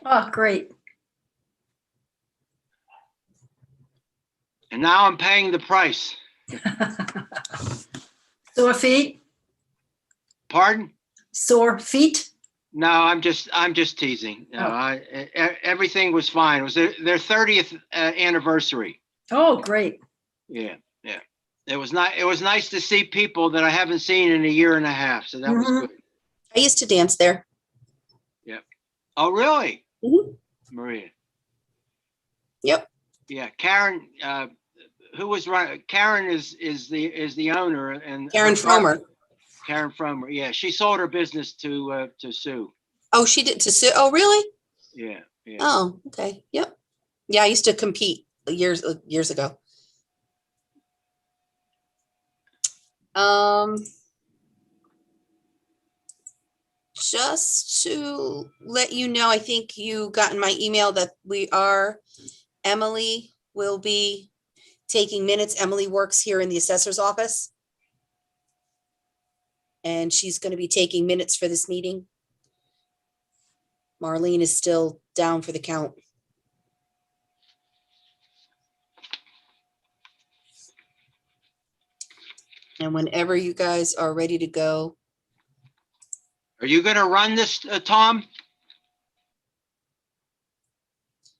Oh, great. And now I'm paying the price. Sore feet? Pardon? Sore feet? No, I'm just teasing. No, Oh. Everything was fine. It was their 30th anniversary. Oh, great. Yeah, yeah. It was nice to see people that I haven't seen in a year and a half. So that was Mhm. good. I used to dance there. Yeah. Oh, really? Mhm. Maria. Yep. Yeah, Karen. Who was running? Karen is the owner, and Karen Fromer. Karen Fromer. Yeah, she sold her business to Sue. Oh, she did to Sue. Oh, really? Yeah, yeah. Oh, okay. Yep. Yeah, I used to compete years ago. Just to let you know, I think you got in my email that Emily will be taking minutes. Emily works here in the assessor's office. And she's going to be taking minutes for this meeting. Marlene is still down for the count. And whenever you guys are ready to go. Are you going to run this, Tom?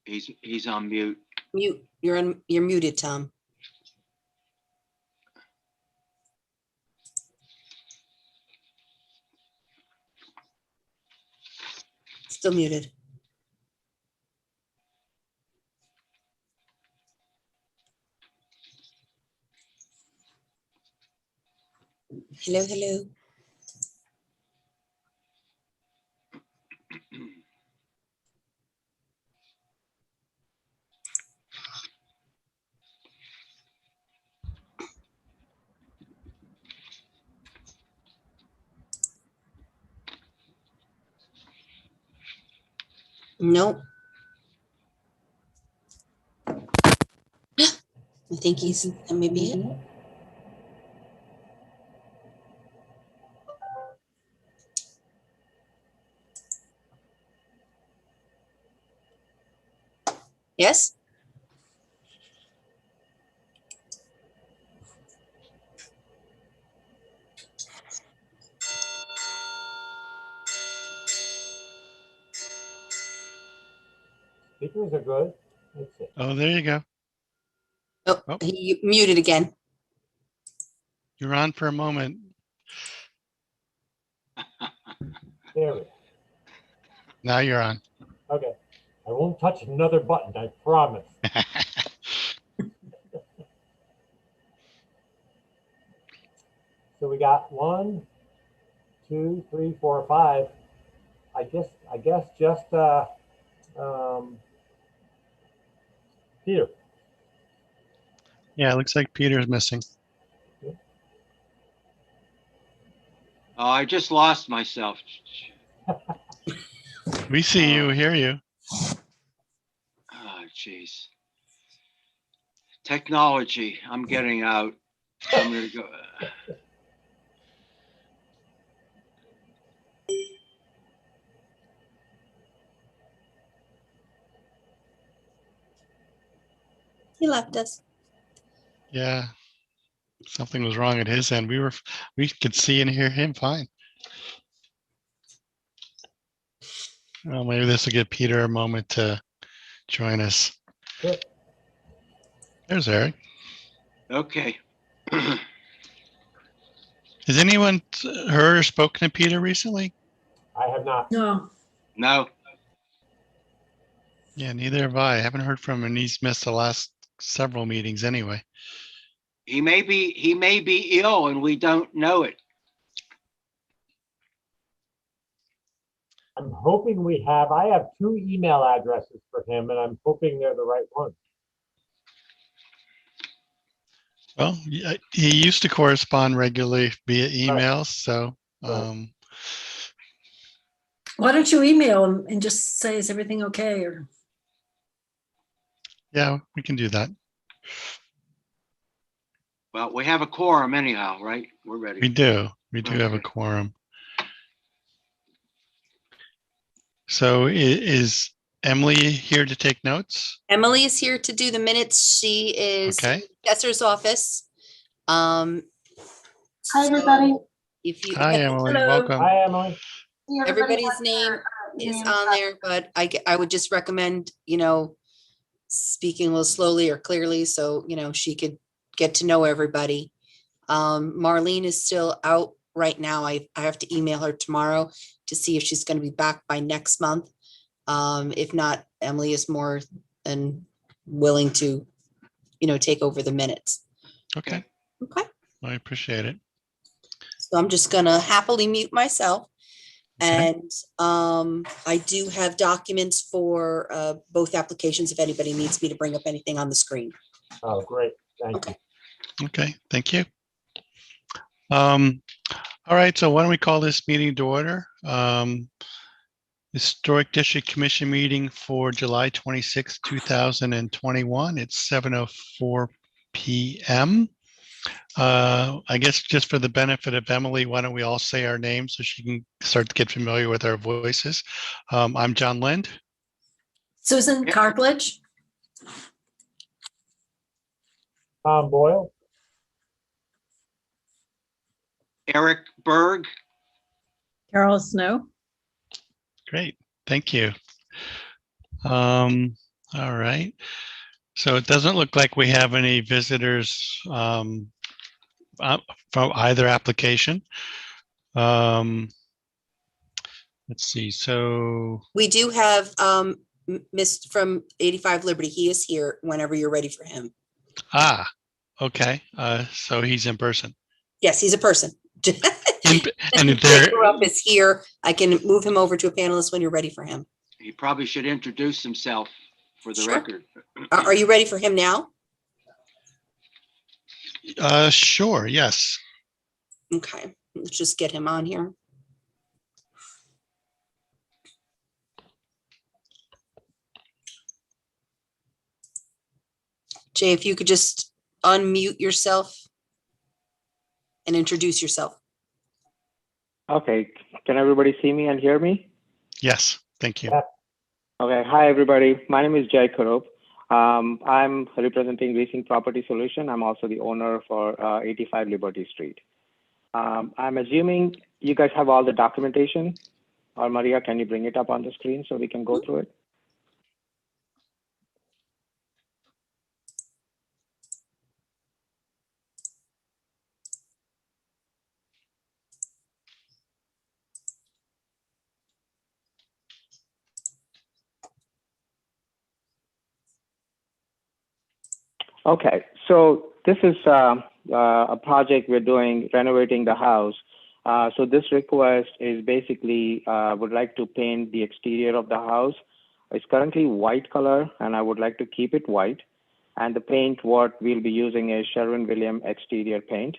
He's on mute. Mute. You're muted, Tom. Still muted. Hello, hello. Nope. I think that may be it. Yes? Speakers are good. Oh, there you go. Oh, Oh. he muted again. You're on for a moment. There we go. Now you're on. Okay. I won't touch another button, I promise. So we got 1, 2, 3, 4, 5. I guess just Peter. Yeah, it looks like Peter's missing. Oh, I just lost myself. We see you, hear you. Oh, jeez. Technology. I'm getting out. I'm going to go. He left us. Yeah, something was wrong at his end. We could see and hear him fine. Well, maybe this will give Peter a moment to join us. Sure. There's Eric. Okay. Has anyone heard or spoken to Peter recently? I have not. No. No. Yeah, neither have I. I haven't heard from him, and he's missed the last several meetings anyway. He may be ill and we don't know it. I'm hoping I have 2 email addresses for him, and I'm hoping they're the right ones. Well, he used to correspond regularly via emails, Right. so Why don't you email him and just say, is everything okay? Or yeah, we can do that. Well, we have a quorum anyhow, right? We're ready. We do have a Okay. quorum. So is Emily here to take notes? Emily is here to do the minutes. She is in Okay. the assessor's office. Hi, Hi, everybody. If you, Hi, Emily. Hello. Welcome. Hi, Emily. See everybody everybody's what's name their, is names on up. there, but I would just recommend, speaking a little slowly or clearly so, she could get to know everybody. Marlene is still out right now. I have to email her tomorrow to see if she's going to be back by next month. If not, Emily is more than willing to, take over the minutes. Okay. Okay, I appreciate it. so I'm just gonna happily mute myself. Okay. And I do have documents for both applications if anybody needs me to bring up anything on the screen. Oh, great. Thank you. Okay, thank you. All right, so why don't we call this meeting to order? Historic District Commission meeting for July 26, 2021. It's 7:04 p.m. I guess just for the benefit of Emily, why don't we all say our names so she can start to get familiar with our voices. I'm John Lind. Susan Yep. Cartledge. Tom Boyle. Eric Berg. Carol Snow. Great, thank you. All right. So it doesn't look like we have any visitors from either application. Let's see, so, We do have Miss from 85 Liberty. He is here whenever you're ready for him. okay, so he's in person. Yes, he's a person. And there, Grew up is here. I can move him over to a panelist when you're ready for him. He probably should introduce himself for the Sure. record. Are you ready for him now? sure, yes. Okay, let's just get him on here. Jay, if you could just unmute yourself and introduce yourself. Okay, can everybody see me and hear me? Yes, thank you. Okay, hi everybody. My name is Jay Kurup. I'm representing Leasing Property Solution. I'm also the owner for 85 Liberty Street. I'm assuming you guys have all the documentation. Or Maria, can you bring it up on the screen so we can go through it? Okay, so this is a project we're doing, renovating the house. So this request is basically, would like to paint the exterior of the house. It's currently white color, and I would like to keep it white. And the paint, what we'll be using is Sherwin-Williams exterior paint.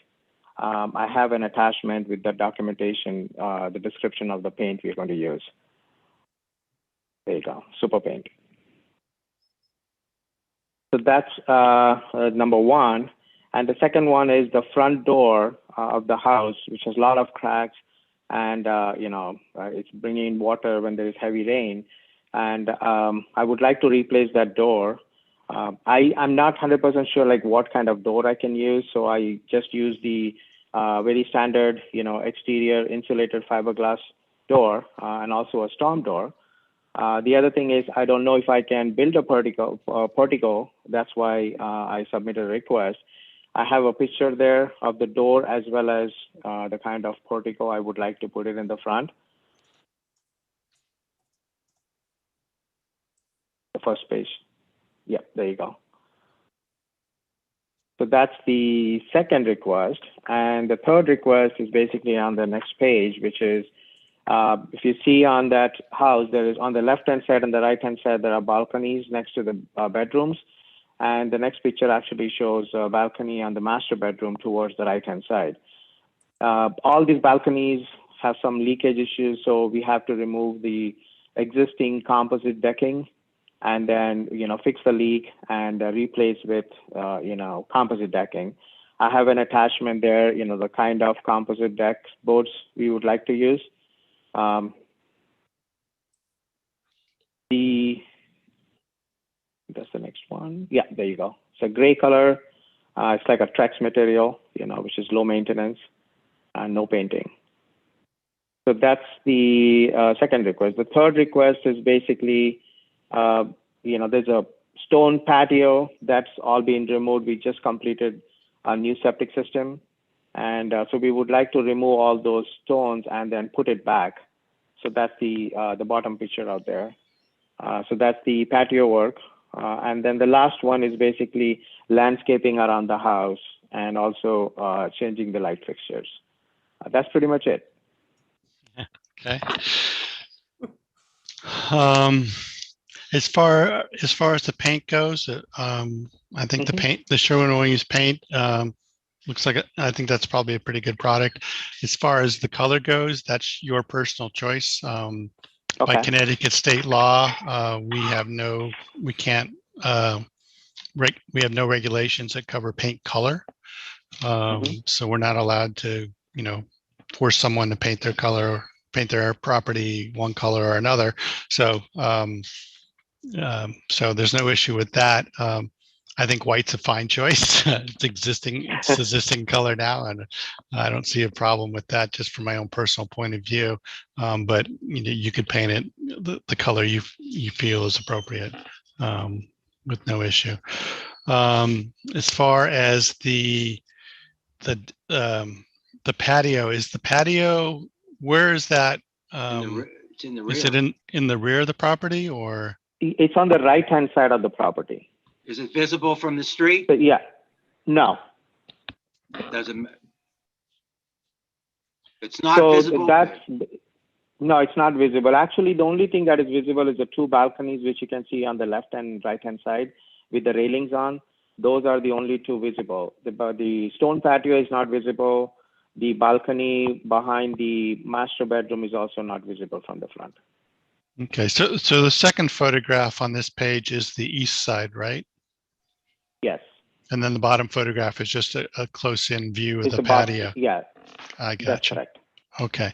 I have an attachment with the documentation, the description of the paint we're going to use. There you go, super paint. So that's number one. And the second one is the front door of the house, which has a lot of cracks, and it's bringing water when there is heavy rain. And I would like to replace that door. I'm not 100% sure like what kind of door I can use, so I just use the very standard, exterior insulated fiberglass door and also a storm door. The other thing is I don't know if I can build a portico. That's why I submitted a request. I have a picture there of the door as well as the kind of portico I would like to put it in the front. The first page. Yep, there you go. So that's the second request. And the third request is basically on the next page, which is if you see on that house, there is on the left-hand side and the right-hand side, there are balconies next to the bedrooms. And the next picture actually shows a balcony on the master bedroom towards the right-hand side. All these balconies have some leakage issues, so we have to remove the existing composite decking and then, fix the leak and replace with, composite decking. I have an attachment there, the kind of composite deck boards we would like to use. The one. Yeah, there you go. It's a gray color. It's like a Trex material, which is low maintenance and no painting. So that's the second request. The third request is basically, there's a stone patio that's all been removed. We just completed a new septic system. And so we would like to remove all those stones and then put it back. So that's the bottom picture out there. So that's the patio work. And then the last one is basically landscaping around the house and also changing the light fixtures. That's pretty much it. Okay. As far as the paint goes, I think the Sherwin-Williams paint looks like I think that's probably a pretty good product. As far as the color goes, that's your personal choice. By Connecticut state law, we have no regulations that cover paint color. So we're not allowed to, force someone to paint their property one color or another. So so there's no issue with that. I think white's a fine choice. It's existing color now, and I don't see a problem with that just from my own personal point of view. But you could paint it the color you feel is appropriate with no issue. As far as the patio, where is that? It's in the rear. Is it in the rear of the property, or? It's on the right-hand side of the property. Is it visible from the street? But yeah, no. Doesn't. It's not visible. No, it's not visible. Actually, the only thing that is visible is the two balconies, which you can see on the left and right-hand side with the railings on. Those are the only two visible. The stone patio is not visible. The balcony behind the master bedroom is also not visible from the front. Okay, so the second photograph on this page is the east side, right? Yes. And then the bottom photograph is just a close-in view of the patio. Yeah, I that's got you. correct. Okay.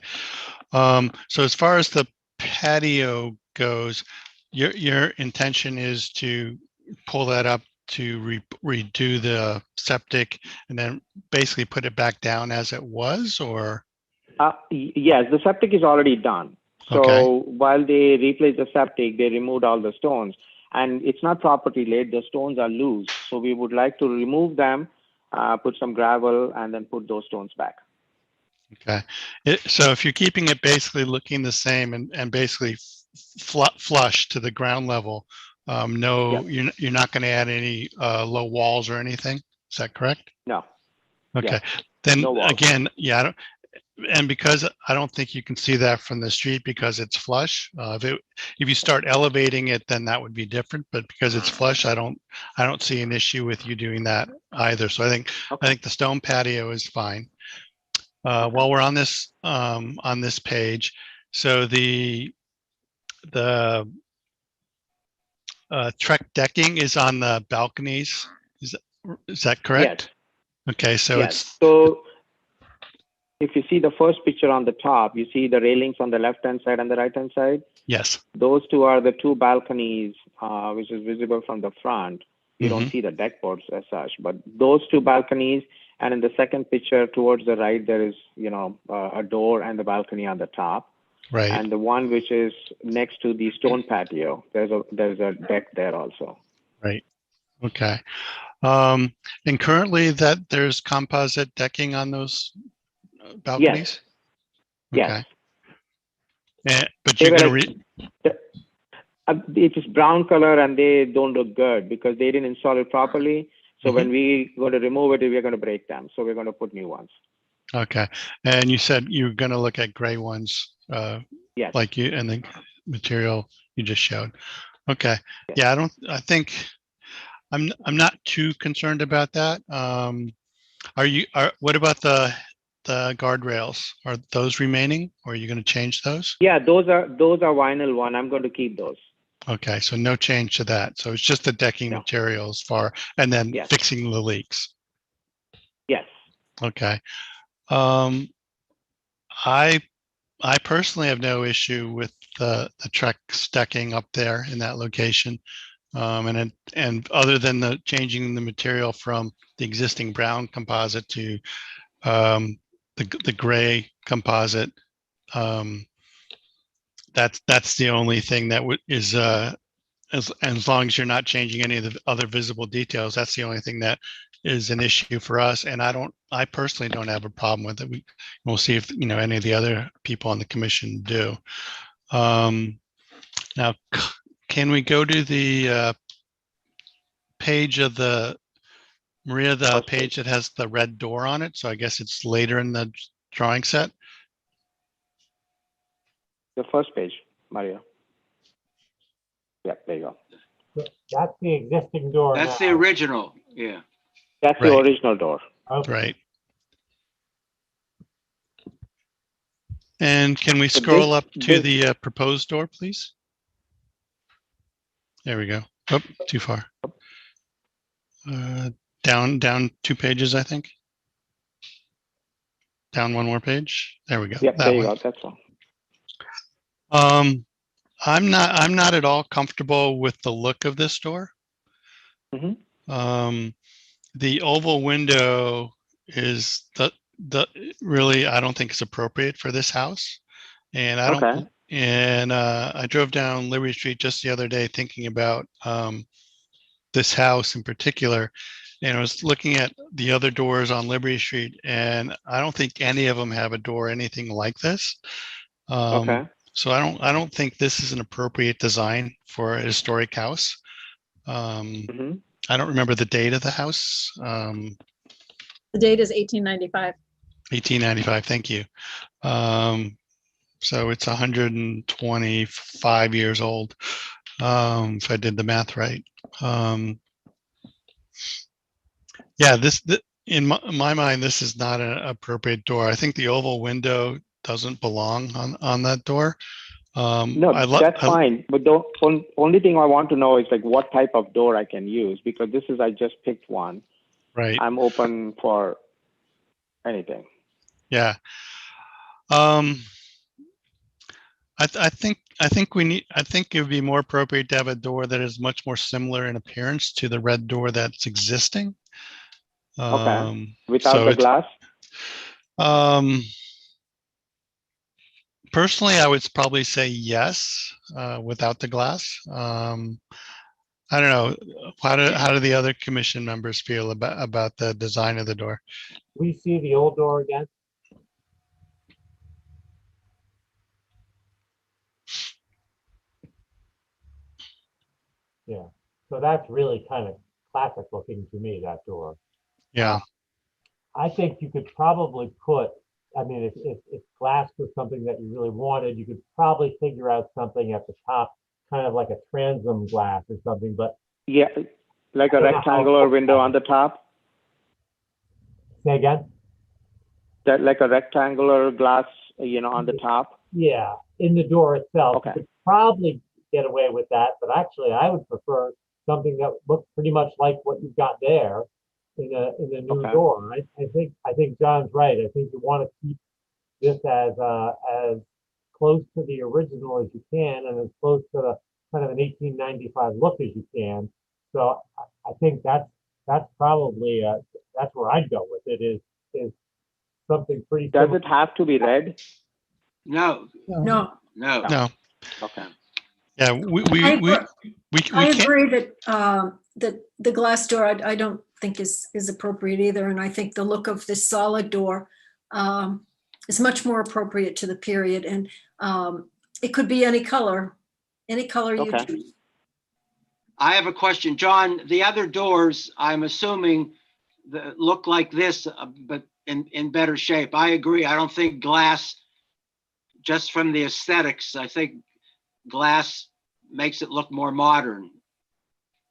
So as far as the patio goes, your intention is to pull that up to redo the septic and then basically put it back down as it was, or? Yes, the septic is already done. So while they replaced the septic, they removed all the stones, and it's not properly laid. The stones are loose. So we would like to remove them, put some gravel, and then put those stones back. Okay. So if you're keeping it basically looking the same and basically flush to the ground level, you're not going to add any low walls or anything. Is that correct? No. Okay. Yeah. Then No walls. again, and because I don't think you can see that from the street because it's flush. If you start elevating it, then that would be different. But because it's flush, I don't see an issue with you doing that either. So I think the stone patio is fine. While we're on this page, so the Trex decking is on the balconies. Is that correct? Yes. Okay, so yes. So if you see the first picture on the top, you see the railings on the left-hand side and the right-hand side. Yes. Those two are the two balconies, which is visible from the front. You don't see the deck boards as such, but those two balconies. And in the second picture towards the right, there is, a door and the balcony on the top. Right. And the one which is next to the stone patio, there's a deck there also. Right. Okay. And currently there's composite decking on those balconies? Yes. Okay. But you're going to it is brown color and they don't look good because they didn't install it properly. So when we go to remove it, we're going to break them. So we're going to put new ones. Okay. And you said you're going to look at gray ones, yes. like you and the material you just showed. Okay. Yes. Yeah, I think I'm not too concerned about that. What about the guardrails? Are those remaining, or are you going to change those? Yeah, those are vinyl one. I'm going to keep those. Okay, so no change to that. So it's just the decking materials and then fixing the leaks. Yes. Okay. I personally have no issue with the Trex decking up there in that location. And other than the changing the material from the existing brown composite to the gray composite, that's the only thing that is as long as you're not changing any of the other visible details, that's the only thing that is an issue for us. And I personally don't have a problem with it. We'll see if any of the other people on the commission do. Now, can we go to the page of Maria, the page that has the red door on it? So I guess it's later in the drawing set. The first page, Maria. Yeah, there you go. That's the existing door That's the now. original, yeah. That's the Right. original door. Okay. Right. And can we So scroll up to this- the proposed door, please? There we go. Oh, too far. Down 2 pages, I think. Down 1 more page. There we go. Yep, That there you one. go. That's all. I'm not at all comfortable with the look of this door. Mhm. The oval window is really, I don't think it's appropriate for this house. And I don't, Okay. and I drove down Liberty Street just the other day thinking about this house in particular. And I was looking at the other doors on Liberty Street, and I don't think any of them have a door anything like this. Okay. So I don't think this is an appropriate design for a historic house. hmm I don't remember the date of the house. The date is 1895. 1895. Thank you. So it's 125 years old, if I did the math right. Yeah, in my mind, this is not an appropriate door. I think the oval window doesn't belong on that door. No, that's I fine. But the only thing I want to know is like what type of door I can use, because I just picked one. Right. I'm open for anything. Yeah. I think it would be more appropriate to have a door that is much more similar in appearance to the red door that's existing. Without so the it's- glass? Personally, I would probably say yes, without the glass. I don't know. How do the other commission members feel about the design of the door? We see the old door again. Yeah, so that's really kind of classic looking to me, that door. Yeah. I think you could probably put, I mean, if glass was something that you really wanted, you could probably figure out something at the top, kind of like a transom glass or something, but Yeah, like a I don't know how- rectangular window on the top? say again? That like a rectangular glass, on the top? Yeah, in the door itself. Okay. You could probably get away with that, but actually I would prefer something that looks pretty much like what you've got there in a new Okay. door. I think John's right. I think you want to keep this as close to the original as you can and as close to the kind of an 1895 look as you can. So I think that's probably that's where I'd go with it is something pretty Does similar. it have to be red? No, No, no. No. Okay. Yeah. We I can't. agree that that the glass door I don't think is appropriate either. And I think the look of this solid door is much more appropriate to the period. And it could be any color you Okay. choose. I have a question, John. The other doors, I'm assuming, that look like this, but in better shape. I agree. I don't think glass, just from the aesthetics, I think glass makes it look more modern.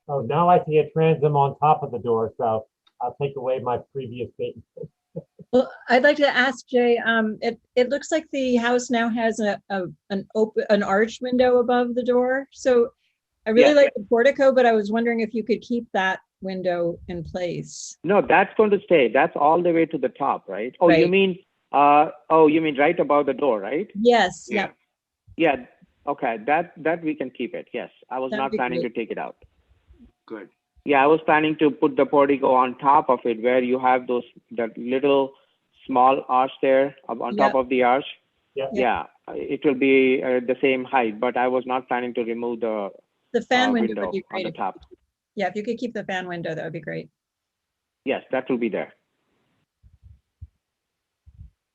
Oh, now I see a transom on top of the door, so I'll take away my previous statement. Well, I'd like to ask Jay, it looks like the house now has an arched window above the door. So I really Yeah. like the portico, but I was wondering if you could keep that window in place. No, that's going to stay. That's all the way to the top, right? Oh, you Right. mean, right above the door, right? Yes, Yeah. yeah. Yeah. Okay. That we can keep it. Yes. I was That'd not be planning to great. take it out. good. Yeah, I was planning to put the portico on top of it where you have that little small arch there on top of the arch. Yep. Yeah, it will be the same height, but I was not planning to remove the The fan window window would be on great. the top. Yeah, if you could keep the fan window, that would be great. Yes, that will be there.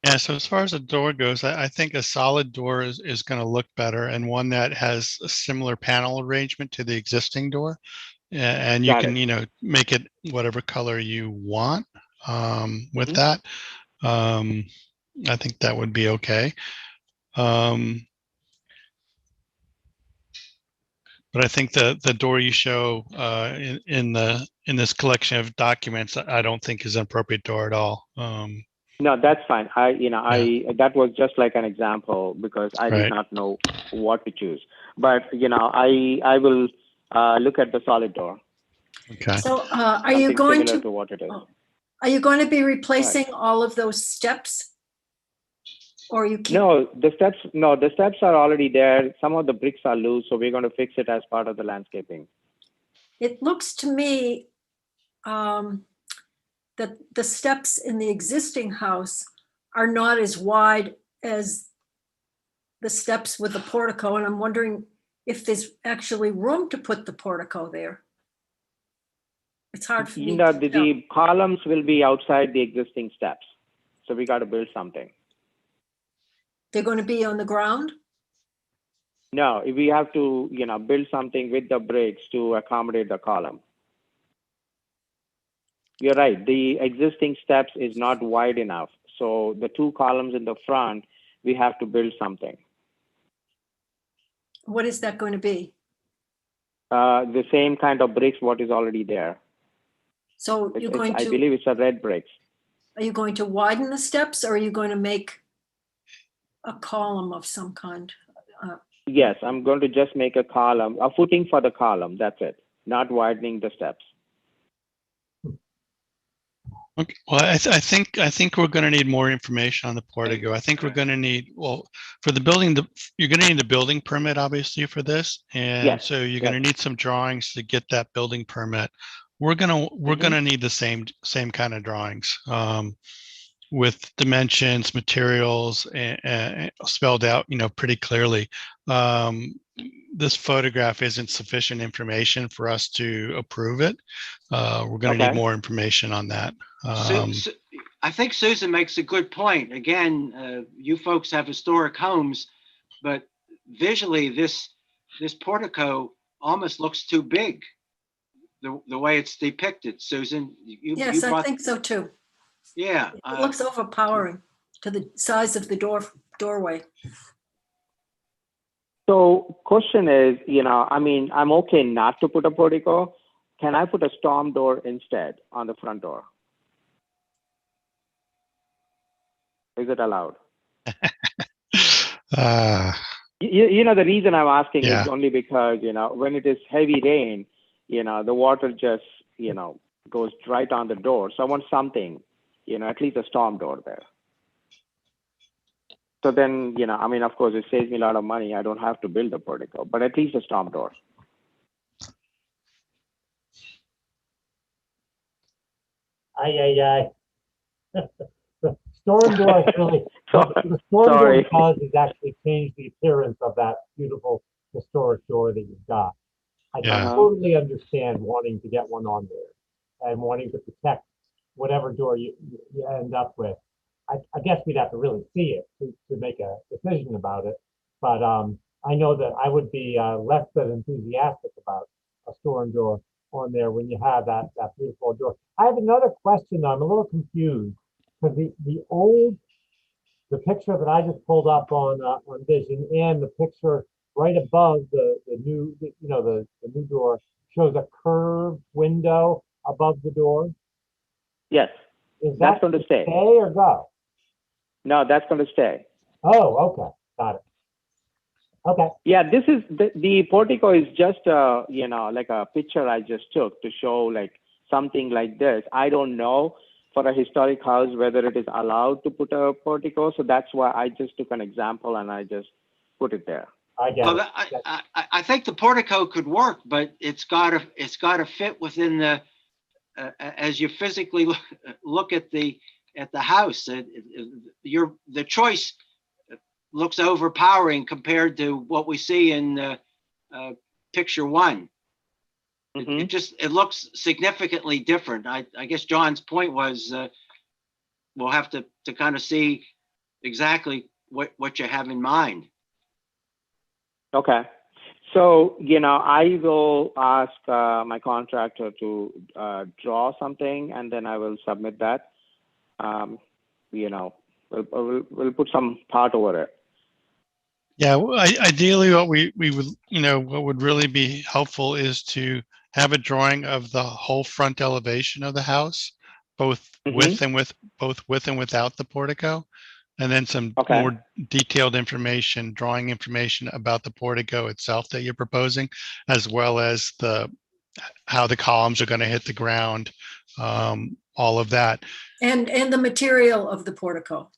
Yeah, so as far as the door goes, I think a solid door is going to look better, and one that has a similar panel arrangement to the existing door. And you Got can, it. make it whatever color you want with Mhm. that. I think that would be okay. But I think the door you show in this collection of documents, I don't think is an appropriate door at all. No, that's fine. That was just like an example because I did Right. not know what to choose. But I will look at the solid door. Okay. So are you Something going similar to, what it is? are you going to be replacing all of those steps? Or you keep, No, the steps are already there. Some of the bricks are loose, so we're going to fix it as part of the landscaping. it looks to me that the steps in the existing house are not as wide as the steps with the portico, and I'm wondering if there's actually room to put the portico there. It's hard for me to tell. The columns will be outside the existing steps, so we got to build something. They're going to be on the ground? No, we have to build something with the bricks to accommodate the column. You're right. The existing steps is not wide enough. So the two columns in the front, we have to build something. What is that going to be? The same kind of bricks, what is already there. So you're going I to, believe it's a red bricks. are you going to widen the steps, or are you going to make a column of some kind? Yes, I'm going to just make a column, a footing for the column. That's it. Not widening the steps. Okay. Well, I think we're going to need more information on the portico. I think we're going to need, for the building, you're going to need a building permit, obviously, for this, and Yes, so you're going to need some drawings to get that building permit. We're gonna need the same kind of drawings with dimensions, materials, and spelled out, pretty clearly. This photograph isn't sufficient information for us to approve it. We're going to need more information on that. I think Susan makes a good point. Again, you folks have historic homes, but visually this portico almost looks too big. The way it's depicted, Susan. Yes, I think so too. Yeah. It looks overpowering to the size of the doorway. So question is, I'm okay not to put a portico. Can I put a storm door instead on the front door? Is it allowed? The reason I'm asking is only because, when it is heavy rain, the water just, goes right on the door. So I want something, at least a storm door there. So then, of course, it saves me a lot of money. I don't have to build a portico, but at least a storm door. The storm door really, the storm door does is actually change the appearance of that beautiful historic door that you've got. I totally understand wanting to get one on there and wanting to protect whatever door you end up with. I guess we'd have to really see it to make a decision about it. But I know that I would be less than enthusiastic about a storm door on there when you have that beautiful door. I have another question though. I'm a little confused because the picture that I just pulled up on Vision and the picture right above the new door shows a curved window above the door. Yes. Is that going to stay or go? No, that's going to stay. Oh, okay. Got it. Okay. Yeah, this is the portico is just like a picture I just took to show like something like this. I don't know for a historic house whether it is allowed to put a portico, so that's why I just took an example and I just put it there. I get Well, it. I think the portico could work, but it's gotta fit within the, as you physically look at the house, the choice looks overpowering compared to what we see in picture one. Mhm. It looks significantly different. I guess John's point was, we'll have to kind of see exactly what you have in mind. Okay. So, I will ask my contractor to draw something, and then I will submit that. We'll put some part over it. Yeah, ideally what we would, what would really be helpful is to have a drawing of the whole front elevation of the house, both with and without the portico. And then some Okay. more detailed information, drawing information about the portico itself that you're proposing, as well as how the columns are going to hit the ground, all of that. And the material of the portico.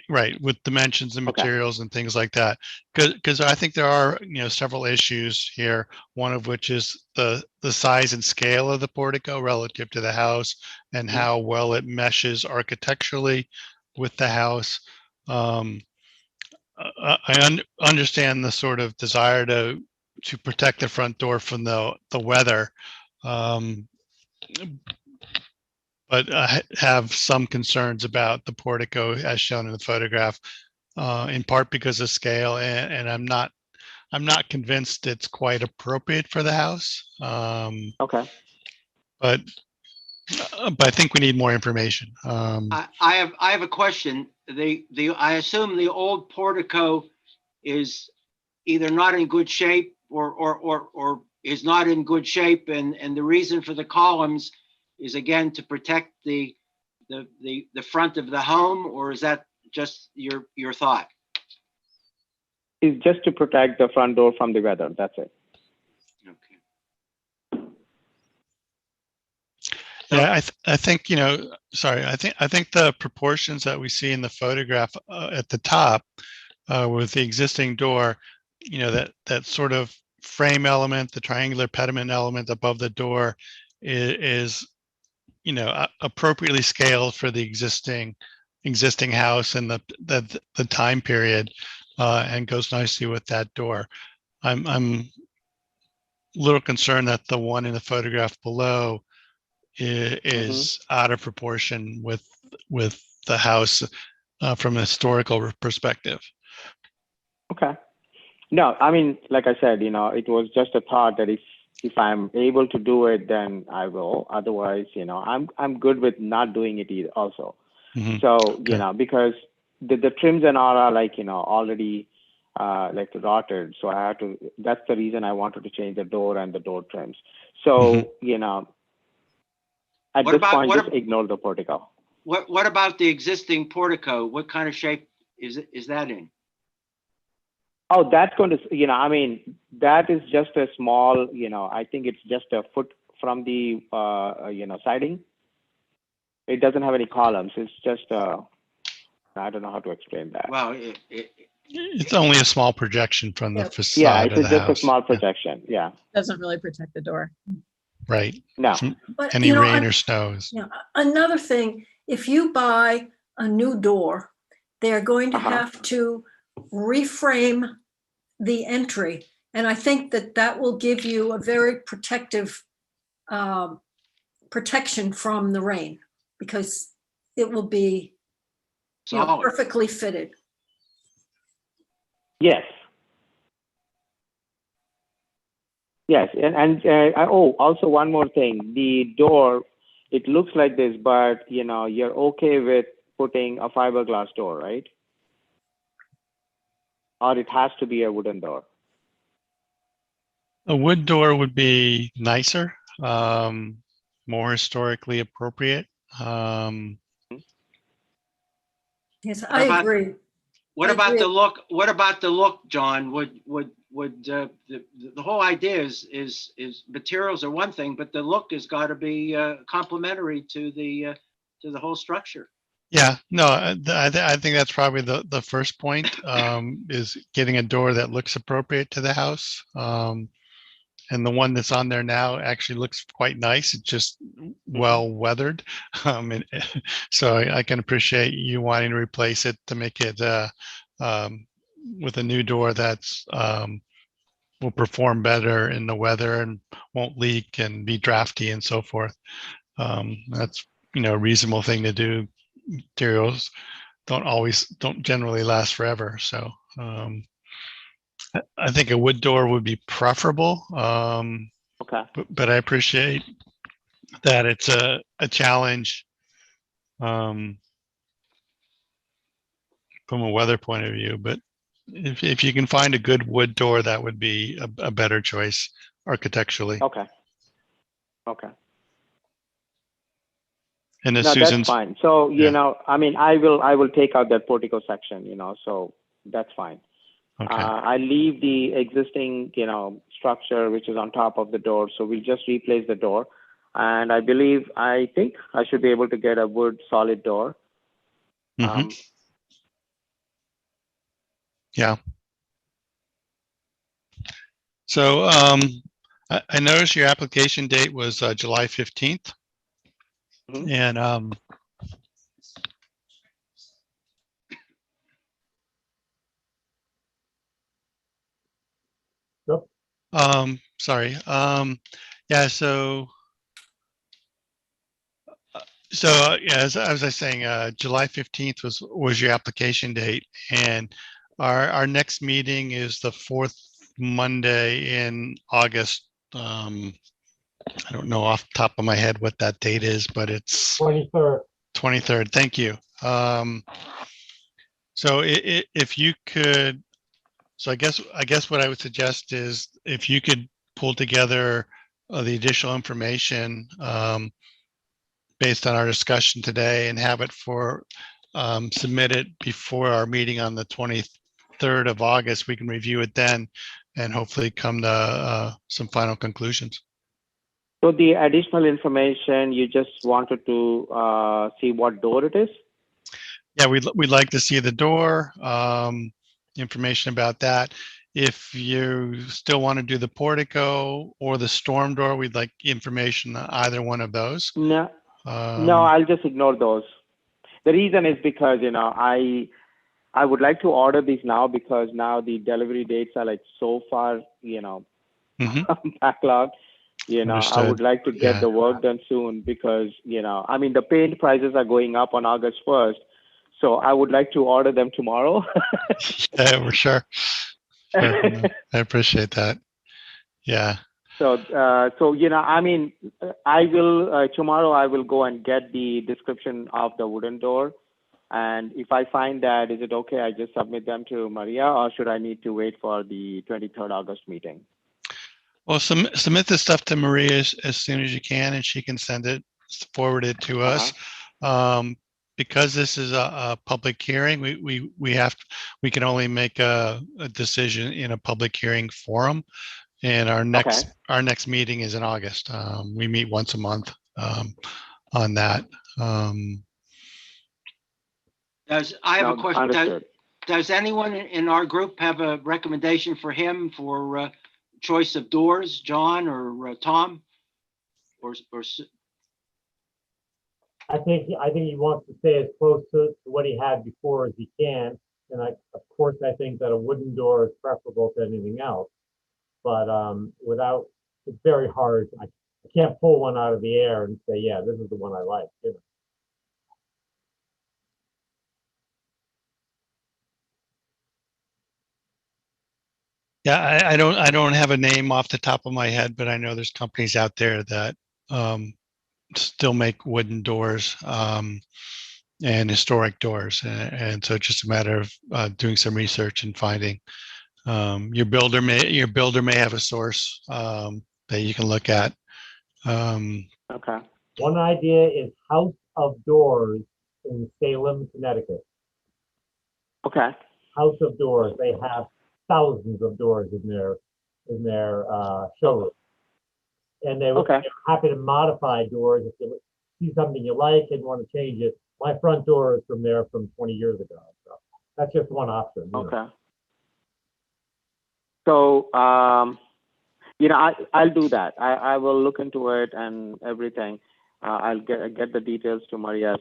Right, with dimensions and Okay. materials and things like that. Because I think there are, several issues here, one of which is the size and scale of the portico relative to the house and how well it meshes architecturally with the house. I understand the sort of desire to protect the front door from the weather, but I have some concerns about the portico as shown in the photograph, in part because of scale, and I'm not convinced it's quite appropriate for the house. Okay. But I think we need more information. I have a question. I assume the old portico is either not in good shape or is not in good shape, and the reason for the columns is again to protect the front of the home, or is that just your thought? It's just to protect the front door from the weather. That's it. Okay. Yeah, I think, sorry, I think the proportions that we see in the photograph at the top with the existing door, that sort of frame element, the triangular pediment element above the door is appropriately scaled for the existing house and the time period, and goes nicely with that door. I'm a little concerned that the one in the photograph below is out of proportion with the house from a historical perspective. Okay. No, I mean, like I said, it was just a thought that if I'm able to do it, then I will. Otherwise, I'm good with not doing it either also. So, Okay. because the trims and all are like, already like rotted. So I have to, that's the reason I wanted to change the door and the door trims. So, at What this about- point, what just ab- ignore the portico. What about the existing portico? What kind of shape is that in? Oh, that's going to, I mean, that is just a small, I think it's just a foot from the, siding. It doesn't have any columns. It's just, I don't know how to explain that. Well, It's only a small projection from the Yeah. facade Yeah, of it's the just a house. small Yeah, projection. Yeah. Doesn't really protect the door. right. No. From But, any rain or snows. another thing, if you buy a new door, they're going to have to reframe the entry. And I think that will give you a very protective protection from the rain, because it will be solid. perfectly fitted. Yes. Yes, and also one more thing. The door, it looks like this, but you're okay with putting a fiberglass door, right? Or it has to be a wooden door. A wood door would be nicer, more historically appropriate. Yes, What I about- agree. What I about agree. the look? What about the look, John? Would the whole idea is materials are one thing, but the look has got to be complementary to the whole structure. Yeah, no, I think that's probably the first point, is getting a door that looks appropriate to the house. And the one that's on there now actually looks quite nice. It's just well weathered. And so I can appreciate you wanting to replace it to make it um, with a new door that's will perform better in the weather and won't leak and be drafty and so forth. That's, a reasonable thing to do. Materials don't generally last forever. So I think a wood door would be preferable. Okay. But I appreciate that it's a challenge from a weather point of view. But if you can find a good wood door, that would be a better choice architecturally. Okay. Okay. And as No, that's Susan's, fine. So, Yeah. I mean, I will take out that portico section, so that's fine. okay, I leave the existing, structure, which is on top of the door. So we'll just replace the door. And I think I should be able to get a wood solid door. Mhm. Yeah. So I noticed your application date was July 15th. Mhm. And Yep. sorry. Yeah, yeah, as I was saying, July 15th was your application date, and our next meeting is the fourth Monday in August. I don't know off the top of my head what that date is, but it's 23rd. 23rd. Thank you. So if you could, so I guess what I would suggest is if you could pull together the additional information based on our discussion today and have it submitted before our meeting on the 23rd of August, we can review it then and hopefully come to some final conclusions. So the additional information, you just wanted to see what door it is? Yeah, we'd like to see the door, information about that. If you still want to do the portico or the storm door, we'd like information on either one of those. No, I'll just ignore those. The reason is because, I would like to order these now because now the delivery dates are like so far, Mhm. backlogged. I Understood. would like to get Yeah. the work done soon because, I mean, the paint prices are going up on August 1st. So I would like to order them tomorrow. Yeah, we're sure. I appreciate that. Yeah. So, I mean, I will, tomorrow I will go and get the description of the wooden door. And if I find that, is it okay, I just submit them to Maria, or should I need to wait for the 23rd August meeting? Well, submit this stuff to Maria as soon as you can, and she can forward it to us. Because this is a public hearing, we can only make a decision in a public hearing forum. And our next meeting is in August. We meet once a month on that. I have a question. Understood. Does anyone in our group have a recommendation for him for choice of doors, John or Tom? I think he wants to stay as close to what he had before as he can. And of course, I think that a wooden door is preferable to anything else. But it's very hard. I can't pull one out of the air and say, yeah, this is the one I like. Yeah, I don't have a name off the top of my head, but I know there's companies out there that still make wooden doors and historic doors, and so it's just a matter of doing some research and finding. Your builder may have a source that you can look at. Okay. One idea is House of Doors in Salem, Connecticut. Okay. House of Doors. They have thousands of doors in their showroom, and they're happy to modify doors if you see something you like and want to change it. My front door is from there from 20 years ago. So that's just one option. you know. Okay. So, I'll do that. I will look into it and everything. I'll get the details to Maria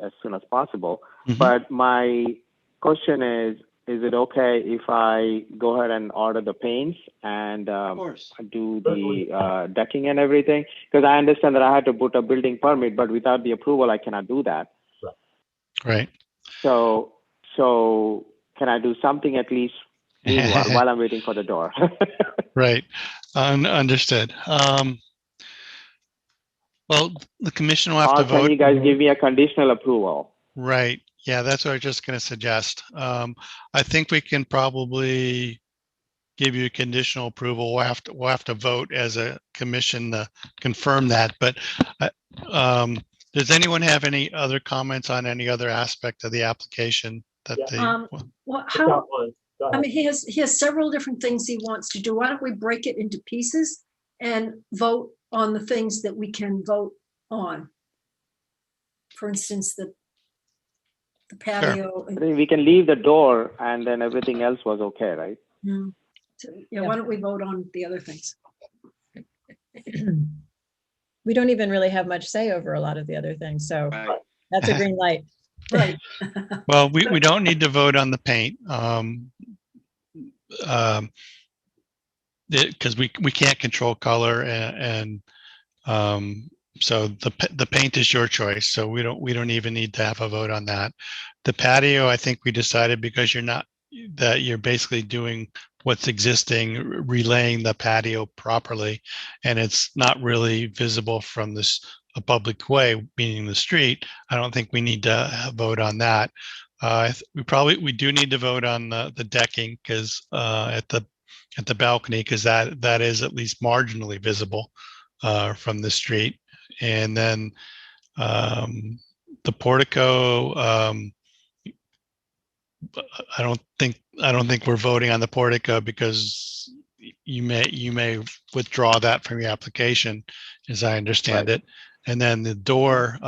as soon as possible. Mhm. But my question is it okay if I go ahead and order the paints and Of course. do the decking and everything? Because I understand that I had to put a building permit, but without the approval, I cannot do that. Right. So can I do something at least meanwhile while I'm waiting for the door? Right. Understood. Well, the commission will have Or to can vote. you guys give me a conditional approval? Right. Yeah, that's what I was just going to suggest. I think we can probably give you conditional approval. We'll have to vote as a commission to confirm that. But does anyone have any other comments on any other aspect of the application that Yeah. they? Well, Just got one. Go I ahead. mean, he has several different things he wants to do. Why don't we break it into pieces and vote on the things that we can vote on? For instance, the patio. I think we can leave the door and then everything else was okay, right? Hmm. So, yeah, why don't we vote on the other things? We don't even really have much say over a lot of the other things, so Right. that's a green light. Right. Well, we don't need to vote on the paint. Because we can't control color and so the paint is your choice. So we don't even need to have a vote on that. The patio, I think we decided because you're basically doing what's existing, relaying the patio properly, and it's not really visible from a public way, meaning the street. I don't think we need to vote on that. We do need to vote on the decking because at the balcony, because that is at least marginally visible from the street. And then the portico, I don't think we're voting on the portico because you may withdraw that from your application, as I understand it. And then the door,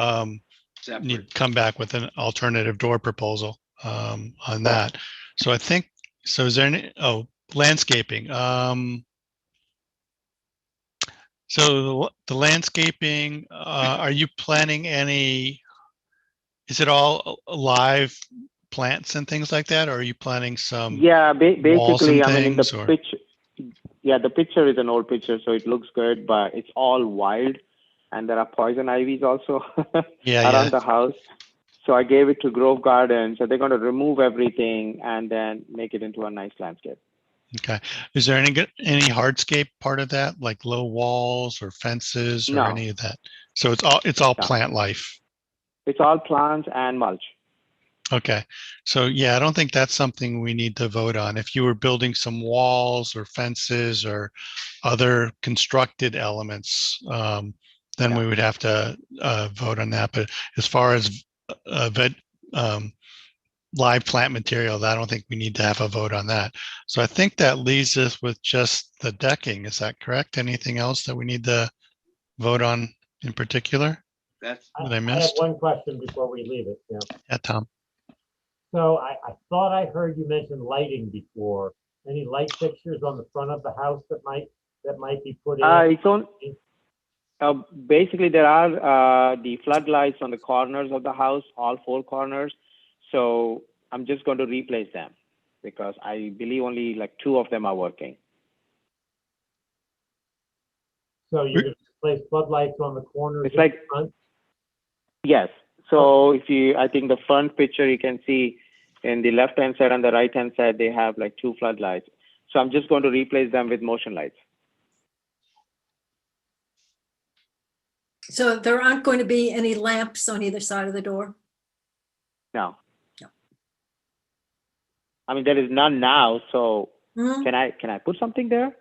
Separate. need to come back with an alternative door proposal on that. So I think, so is there any, landscaping. So the landscaping, are you planning is it all live plants and things like that? Or are you planning some? Yeah, walls basically, and I mean, the things, or- picture. Yeah, the picture is an old picture, so it looks good, but it's all wild, and there are poison ivies also around the house. So I gave it to Grove Garden, so they're going to remove everything and then make it into a nice landscape. Okay. Is there any hardscape part of that, like low walls or fences or No. any of that? So it's all No. plant life. It's all plants and mulch. Okay. So yeah, I don't think that's something we need to vote on. If you were building some walls or fences or other constructed elements, then we would have to vote on that. But as far as live plant material, I don't think we need to have a vote on that. So I think that leaves us with just the decking. Is that correct? Anything else that we need to vote on in particular That's that I I have missed? one question before we leave it. Yeah. Yeah, Tom. So I thought I heard you mention lighting before. Any light fixtures on the front of the house that might be put in? It's on. Basically, there are the floodlights on the corners of the house, all 4 corners. So I'm just going to replace them because I believe only like 2 of them are working. So you're going to replace floodlights on the corners It's in like- the front? Yes. So I think the front picture, you can see in the left-hand side and the right-hand side, they have like 2 floodlights. So I'm just going to replace them with motion lights. So there aren't going to be any lamps on either side of the door? No. No. I mean, there is none now. So Hmm? can I put something there?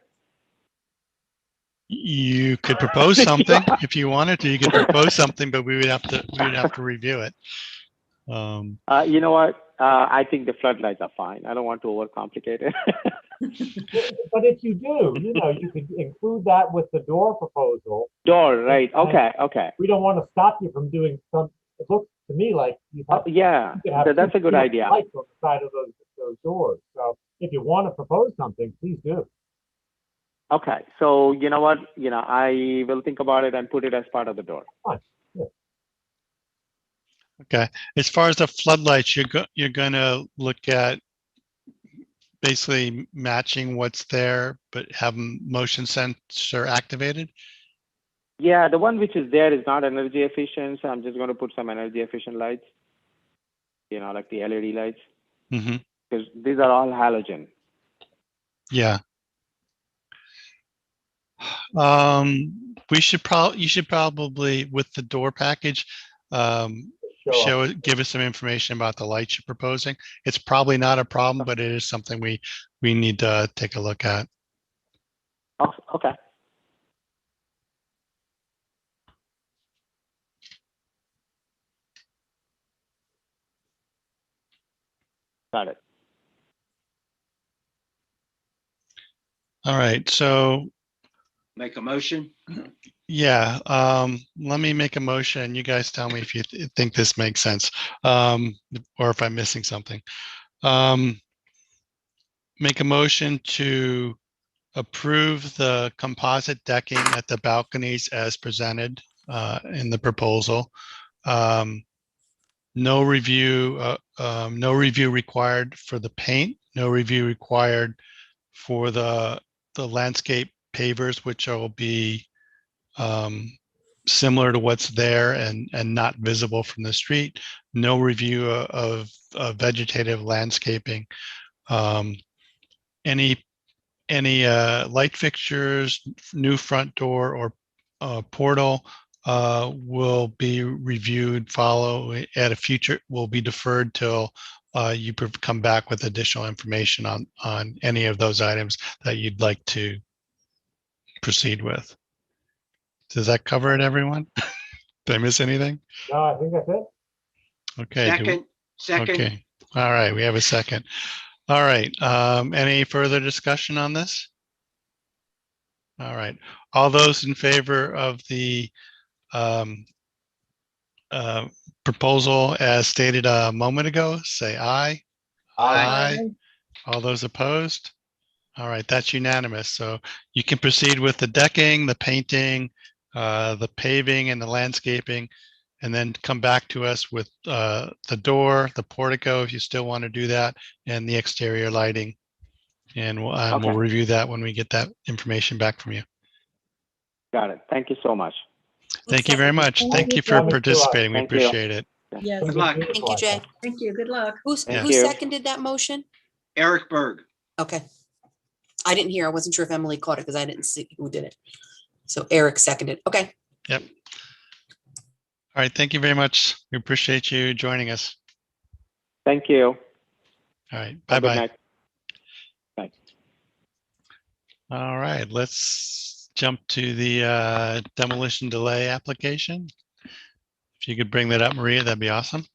You could propose something if you wanted to. You could propose something, but we would have to review it. You know what? I think the floodlights are fine. I don't want to overcomplicate it. But if you do, you could include that with the door proposal. Door, right? Okay, okay. We don't want to stop you from doing some, it looks to me like you Oh, yeah, could have that's a good 15 idea. lights on the side of those doors. So if you want to propose something, please do. Okay, so you know what? I will think about it and put it as part of the door. Fine. Yeah. Okay. As far as the floodlights, you're gonna look at basically matching what's there, but have motion sensor activated. Yeah, the one which is there is not energy efficient, so I'm just going to put some energy efficient lights, like the LED lights, Mm-hmm. because these are all halogen. Yeah. You should probably with the door package, Sure. give us some information about the lights you're proposing. It's probably not a problem, but it is something we need to take a look at. Oh, okay. Got it. All right. So Make a motion? yeah, let me make a motion. You guys tell me if you think this makes sense, or if I'm missing something. Make a motion to approve the composite decking at the balconies as presented in the proposal. No review required for the paint. No review required for the landscape pavers, which will be similar to what's there and not visible from the street. No review of vegetative landscaping. Any light fixtures, new front door or portal will be reviewed, at a future, will be deferred till you come back with additional information on any of those items that you'd like to proceed with. Does that cover it, everyone? Did I miss anything? No, I think that's it. Okay. Second, Okay. All right. We have a second. All right. Any further discussion on this? All right. All those in favor of the proposal as stated a moment ago, say aye. Aye. All those opposed? All right, that's unanimous. So you can proceed with the decking, the painting, the paving and the landscaping, and then come back to us with the door, the portico, if you still want to do that, and the exterior lighting. And we'll Okay. review that when we get that information back from you. Got it. Thank you so much. Thank you very much. Thank Thank you. you for Thank you. participating. We Thank you. appreciate it. Yes. Good luck. Thank you, Jay. Thank you. Good luck. Who Thank you. seconded that motion? Eric Berg. Okay. I didn't hear. I wasn't sure if Emily caught it because I didn't see who did it. So Eric seconded. Okay. Yep. All right. Thank you very much. We appreciate you joining us. Thank you. All right. Have a good Bye-bye. night. Bye. All right. Let's jump to the demolition delay application. If you could bring that up, Maria, that'd be awesome.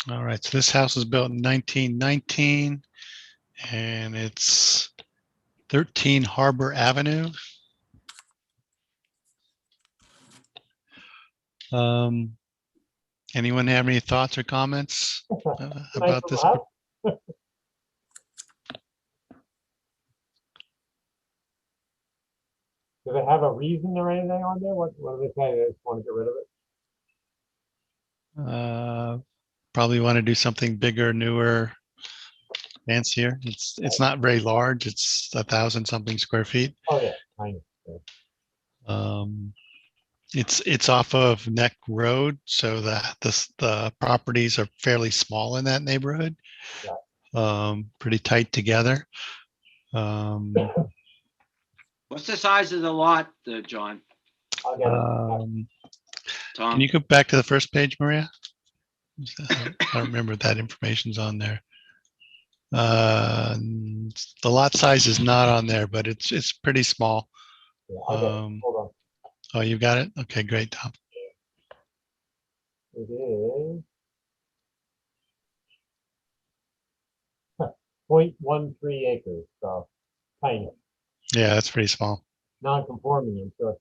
All right, so this house was built in 1919 and it's 13 Harbor Avenue. Anyone have any thoughts or comments about this? Do they have a reason or anything on there? What do they say? They just want to get rid of it? Probably want to do something bigger, newer, fancier. It's not very large. It's 1,000 something square feet. Oh, yeah, kind of. It's off of Neck Road, so the properties are fairly small in that neighborhood. Pretty tight together. What's the size of the lot, John? I'll get it. Can Tom? you go back to the first page, Maria? I don't remember if that information's on there. The lot size is not on there, but it's pretty small. Yeah, I got it. Um, Hold on. oh, you got it? Okay, great, Tom. It is 0.13 acres, so tiny, Yeah, that's pretty small, non-conforming, I'm sure.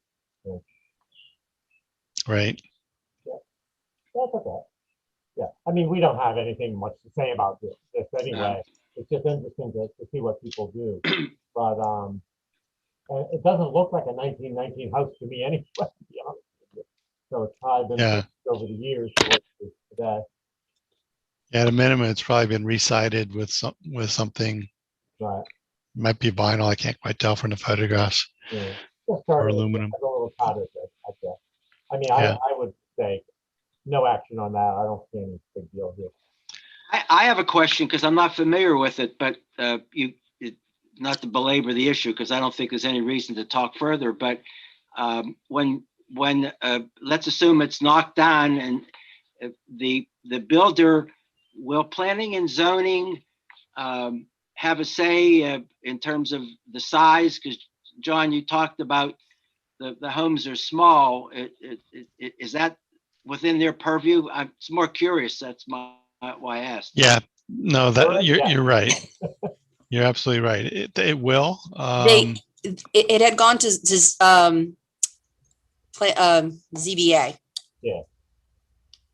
right? That's okay. Yeah, I mean, we don't have anything much to say about this anyway. It's just interesting to see what people do. But it doesn't look like a 1919 house to me anyway, to be honest with you. So it's probably been Yeah. fixed over the years to what it is today. Yeah, at a minimum, it's probably been resided with something, Right. might be vinyl, I can't quite tell from the photographs, Yeah. Just or started aluminum. as a little cottage, I guess. I mean, Yeah. I would say no action on that. I don't see any big deal here. I have a question because I'm not familiar with it, but not to belabor the issue because I don't think there's any reason to talk further. But when let's assume it's knocked down and the builder, will planning and zoning have a say in terms of the size? Because John, you talked about the homes are small. Is that within their purview? I'm more curious. That's why I asked. Yeah, no, Sure, you're yeah. right. You're absolutely right. It will. It had gone to ZBA. Yeah.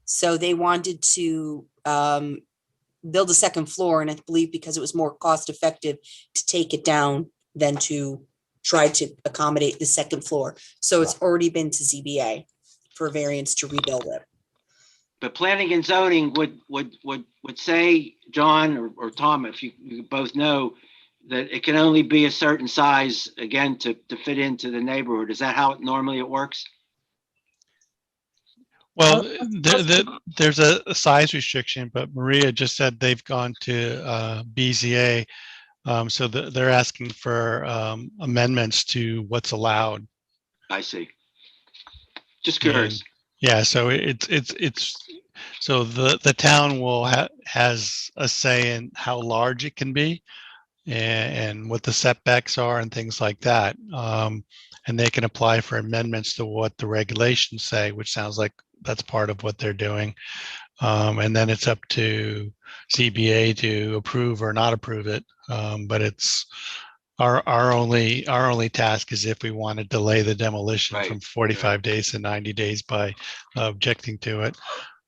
So they wanted to build a second floor, and I believe because it was more cost effective to take it down than to try to accommodate the second floor. So it's already been to ZBA for variance to rebuild it. But planning and zoning would say, John or Tom, if you both know, that it can only be a certain size, again, to fit into the neighborhood. Is that how it normally works? Well, there's a size restriction, but Maria just said they've gone to BZA. So they're asking for amendments to what's allowed. I see. Just curious. Yeah, so so the town has a say in how large it can be and what the setbacks are and things like that. And they can apply for amendments to what the regulations say, which sounds like that's part of what they're doing. And then it's up to CBA to approve or not approve it. But it's our only task is if we want to delay the demolition Right, from 45 days to 90 days by objecting to it.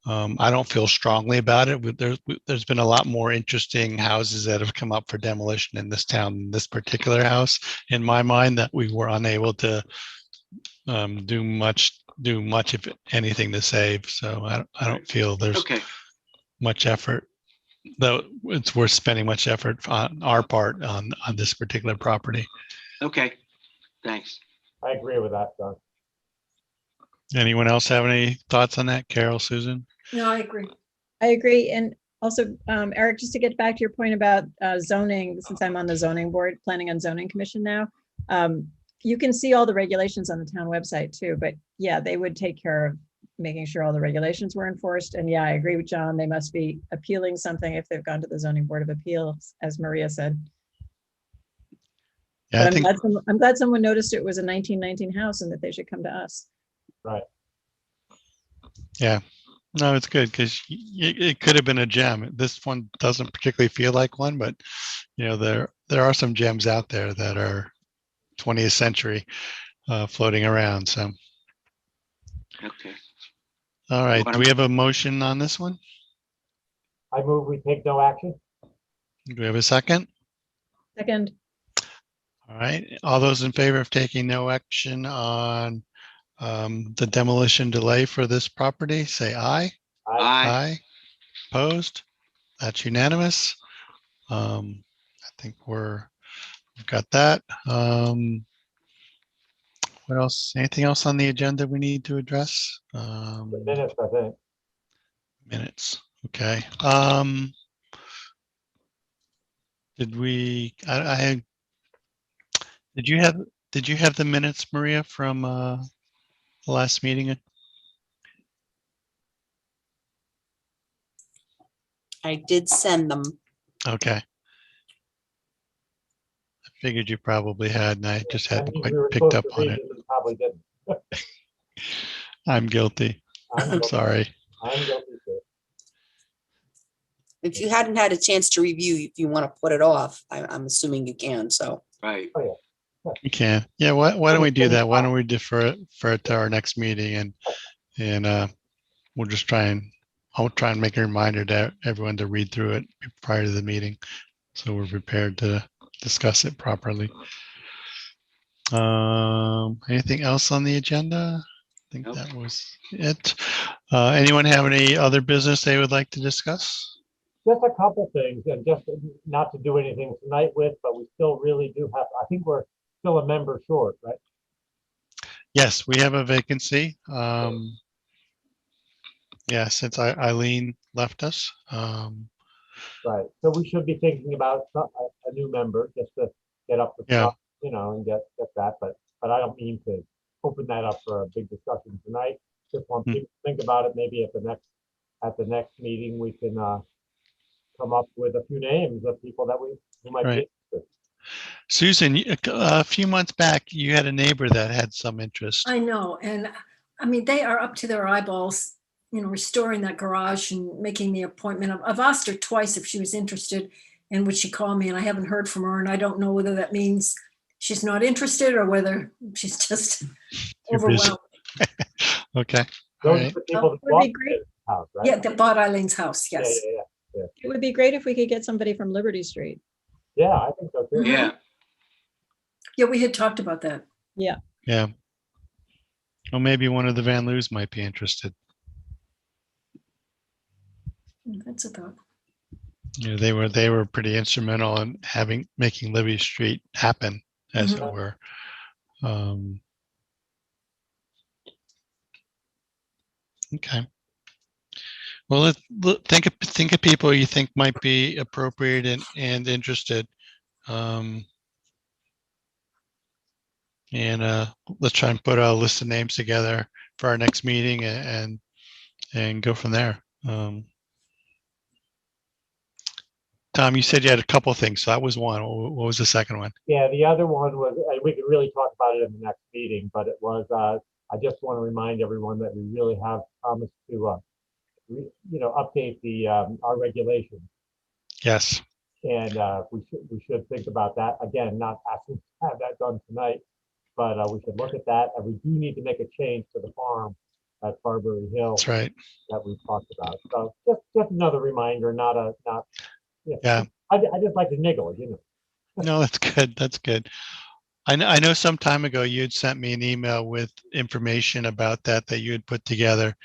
I don't feel strongly about it. There's been a lot more interesting houses that have come up for demolition in this town than this particular house, in my mind, that we were unable to do much, if anything, to save. So I don't feel there's Okay. much effort, though it's worth spending much effort on our part on this particular property. Okay. Thanks. I agree with that, John. Anyone else have any thoughts on that? Carol, Susan? No, I agree. I agree. And also, Eric, just to get back to your point about zoning, since I'm on the zoning board, planning and zoning commission now, you can see all the regulations on the town website too, but yeah, they would take care of making sure all the regulations were enforced. And yeah, I agree with John. They must be appealing something if they've gone to the zoning board of appeals, as Maria said. Yeah, But I'm glad someone noticed it was a 1919 house and that they should come to us. Right. Yeah, no, it's good because it could have been a gem. This one doesn't particularly feel like one, but there are some gems out there that are 20th century floating around. So, Okay. all right, do we have a motion on this one? I move we take no action. Do we have a second? Second, All right, all those in favor of taking no action on the demolition delay for this property, say aye. Aye. Opposed? That's unanimous. I think we've got that. What else? Anything else on the agenda we need to address? The minutes, I think. Minutes. Okay. Did we? Did you have the minutes, Maria, from the last meeting? I did send them. Okay. I figured you probably had, and I just That hadn't means quite we were picked supposed up to on read it. them and probably didn't. I'm guilty. I'm guilty. sorry. I'm guilty too. If you hadn't had a chance to review, if you want to put it off, I'm assuming you can, so. Right. You can. Yeah, why don't we do that? Why don't we defer it to our next meeting, and we'll just I'll try and make a reminder to everyone to read through it prior to the meeting, so we're prepared to discuss it properly. Anything else on the agenda? I think Nope. that was it. Anyone have any other business they would like to discuss? Just a couple things, and just not to do anything tonight with, but we still really do have, I think we're still a member short, right? Yes, we have a vacancy. Yeah, since Eileen left us. Right. So we should be thinking about a new member just to get up to Yeah. snuff, and get that. But I don't mean to open that up for a big discussion tonight. Just want Hmm. people to think about it. Maybe at the next meeting, we can come up with a few names of people that who might Right. be interested. Susan, a few months back, you had a neighbor that had some interest. I know, and I mean, they are up to their eyeballs, restoring that garage and making the appointment. I've asked her twice if she was interested, and would she call me, and I haven't heard from her, and I don't know whether that means she's not interested or whether she's just You're busy. overwhelmed. Okay. All Those right. are the people that Would bought be great. the house, right? Yeah, that bought Eileen's house, Yeah, yes. yeah. It would be great if we could get somebody from Liberty Street. Yeah, I think so too. Yeah. Yeah, we had talked about that. Yeah. Well, maybe one of the Van Loos might be interested. That's a thought. They were pretty instrumental in making Libby Street happen, as it were. Okay. Well, think of people you think might be appropriate and interested. And let's try and put a list of names together for our next meeting and go from there. Tom, you said you had a couple of things, so that was one. What was the second one? Yeah, the other one was, and we could really talk about it in the next meeting, but it was, I just want to remind everyone that we really have promised to, update our regulations. Yes. And we should think about that. Again, not asking to have that done tonight, but we should look at that. And we do need to make a change to the farm at Barbary Hill That's right. that we talked about. So just another reminder, Yeah. I just like to niggle it, No, that's good. That's good. I know some time ago you had sent me an email with information about that you had put together.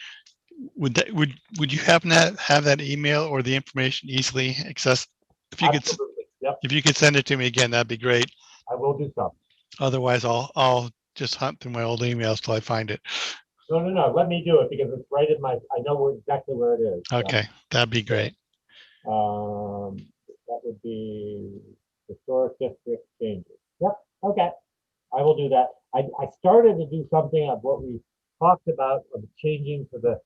Would you happen to have that email or the information easily accessible? Absolutely. Yep, If you could send it to me again, that'd be great. I will do so. Otherwise, I'll just hunt through my old emails till I find it. No. Let me do it because it's right in I know exactly where it is. Okay, that'd be great. That would be historic district changes. Yep. Okay. I will do that. I started to do something of what we talked about of changing to the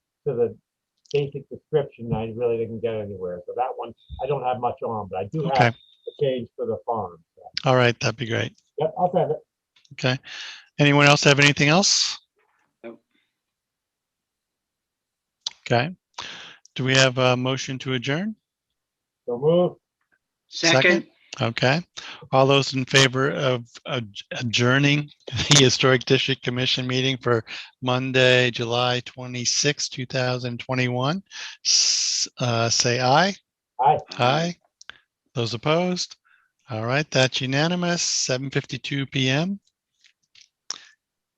basic description. I really didn't get anywhere. So that one I don't have much on, but I do Okay. have the change for the farm. So, All right, that'd be great. yep, I'll send it. Okay. Anyone else have anything else? Nope. Okay. Do we have a motion to adjourn? So move. Second. Okay. All those in favor of adjourning the Historic District Commission meeting for Monday, July 26, 2021, say aye. Aye. Aye. Those opposed? All right, that's unanimous, 7:52 PM.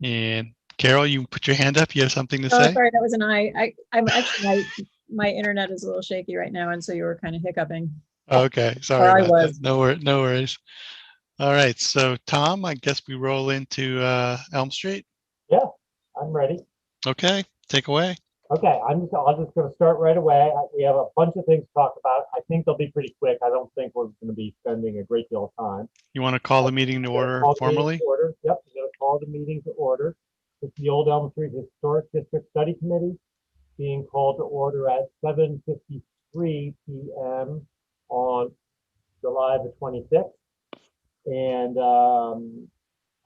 And Carol, you put your hand up. You have something to Oh, say? sorry, that was an I. I'm actually, my internet is a little shaky right now, and so you were kind of hiccuping. Okay, Or sorry I about that. was. No worries. All right, so Tom, I guess we roll into Elm Street. I'm ready. Okay, take away. Okay, I'm just going to start right away. We have a bunch of things to talk about. I think they'll be pretty quick. I don't think we're going to be spending a great deal of time. You want to call the meeting to order Call the meeting formally? to order. Yep, we're going to call the meeting to order. It's the Old Elm Street Historic District Study Committee being called to order at 7:53 PM on July the 26th. And I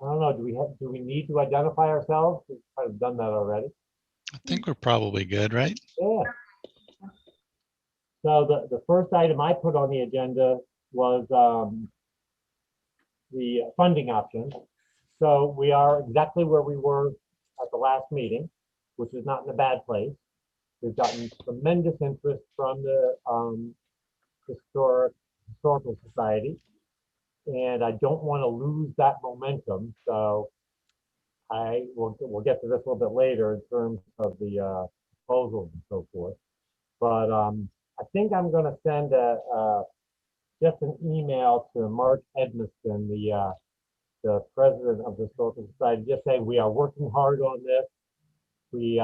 don't know, do we need to identify ourselves? We've kind of done that already. I think we're probably good, right? Yeah. So the first item I put on the agenda was the funding options. So we are exactly where we were at the last meeting, which is not in a bad place. We've gotten tremendous interest from the Historical Society, and I don't want to lose that momentum. So we'll get to this a little bit later in terms of the proposals and so forth. But I think I'm going to send just an email to Mark Edmiston, the president of the Historical Society, just saying we are working hard on this. We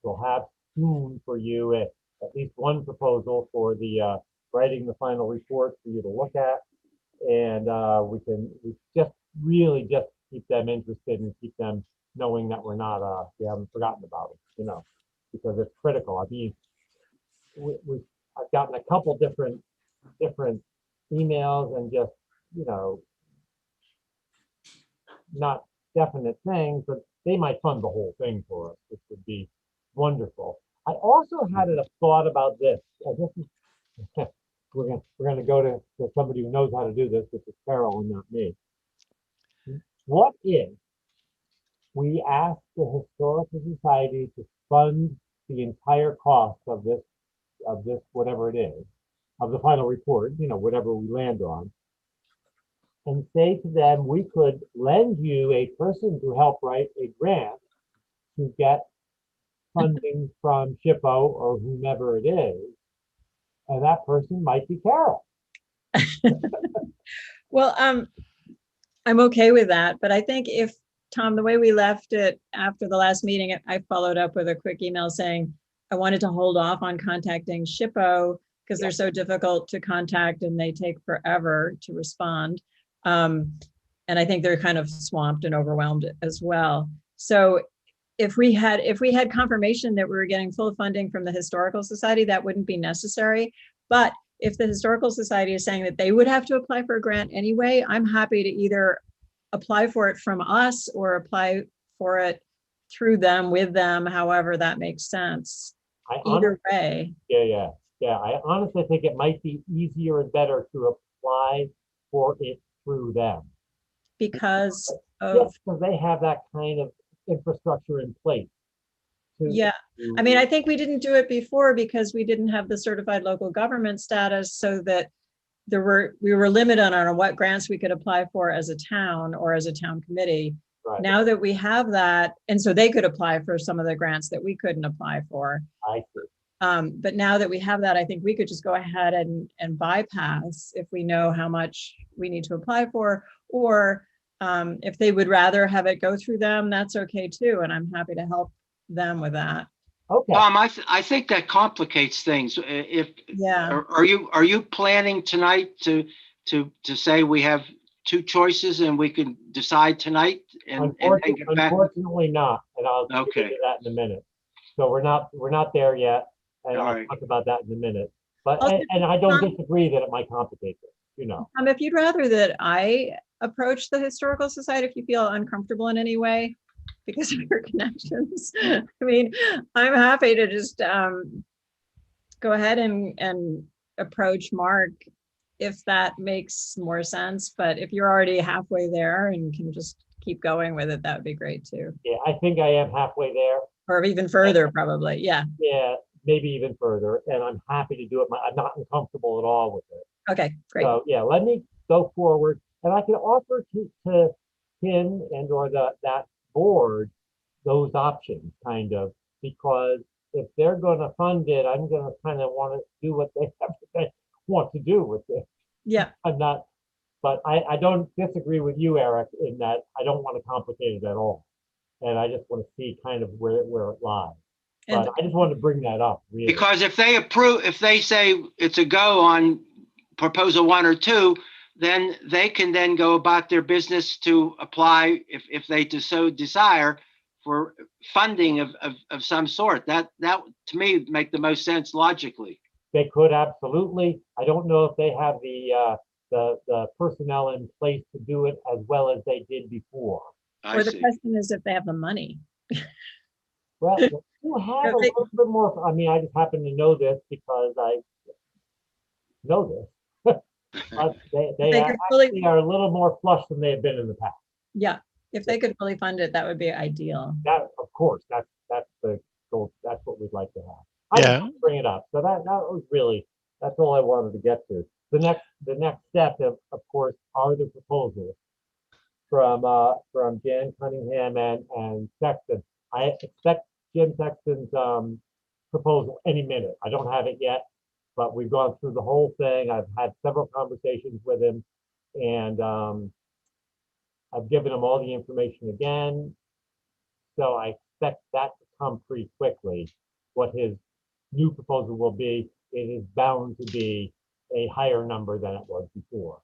will have soon for you at least one proposal for the writing the final report for you to look at, and we just really just keep them interested and keep them knowing that we haven't forgotten about it, because it's critical. I mean, I've gotten a couple different emails and just, not definite things, but they might fund the whole thing for us, which would be wonderful. I also had a thought about this. We're gonna go to somebody who knows how to do this, which is Carol and not me. What if we ask the Historical Society to fund the entire cost of this, whatever it is, of the final report, whatever we land on, and say to them, we could lend you a person to help write a grant to get funding from SHPO or whomever it is, and that person might be Carol. Well, I'm okay with that, but I think if, Tom, the way we left it after the last meeting, I followed up with a quick email saying I wanted to hold off on contacting SHPO because they're so difficult to contact and they take forever to respond. And I think they're kind of swamped and overwhelmed as well. So if we had confirmation that we were getting full funding from the Historical Society, that wouldn't be necessary. But if the Historical Society is saying that they would have to apply for a grant anyway, I'm happy to either apply for it from us or apply for it through them, with them, however that makes sense. Either way. Yeah. I honestly think it might be easier and better to apply for it through them. Because of, yes, because they have that kind of infrastructure in place. Yeah, I mean, I think we didn't do it before because we didn't have the certified local government status, so that we were limited on what grants we could apply for as a town or as a town committee. Right. Now that we have that, and so they could apply for some of the grants that we couldn't apply for. I see. But now that we have that, I think we could just go ahead and bypass if we know how much we need to apply for, or if they would rather have it go through them, that's okay too. And I'm happy to help them with that. Okay. Tom, I think that complicates things. Yeah. Are you planning tonight to say we have two choices and we can decide tonight and then get back? Unfortunately not, and I'll get into that in a minute. So we're not there yet, and I'll talk about that in a minute. But and I don't disagree that it might complicate it, If you'd rather that I approach the Historical Society, if you feel uncomfortable in any way because of your connections, I mean, I'm happy to just go ahead and approach Mark if that makes more sense. But if you're already halfway there and can just keep going with it, that would be great too. Yeah, I think I am halfway there. Or even further, probably. Yeah. Yeah, maybe even further. And I'm happy to do it. I'm not uncomfortable at all with it. Okay, great. So yeah, let me go forward. And I can offer to him and or that board those options, kind of, because if they're going to fund it, I'm going to kind of want to do what they want to do with it. Yeah. I'm not, but I don't disagree with you, Eric, in that I don't want to complicate it at all. And I just want to see kind of where it lies. But I just wanted to bring that up. Really. Because if they say it's a go on proposal 1 or 2, then they can then go about their business to apply, if they so desire, for funding of some sort. That to me make the most sense logically. They could absolutely. I don't know if they have the the personnel in place to do it as well as they did before. I Or the see. question is if they have the money. Well, you have a they- little bit more, I mean, I just happen to know this because I know this. But they They are could fully, actually are a little more flush than they have been in the past. yeah, if they could fully fund it, that would be ideal. That, of course, that's the goal, that's what we'd like to have. I just Yeah. wanted to bring it up, so that was really, that's all I wanted to get to. The next step, of course, are the proposals from Jan Cunningham and Sexton. I expect Jim Sexton's proposal any minute. I don't have it yet, but we've gone through the whole thing. I've had several conversations with him, and I've given him all the information again. So I expect that to come pretty quickly. What his new proposal will be, it is bound to be a higher number than it was before.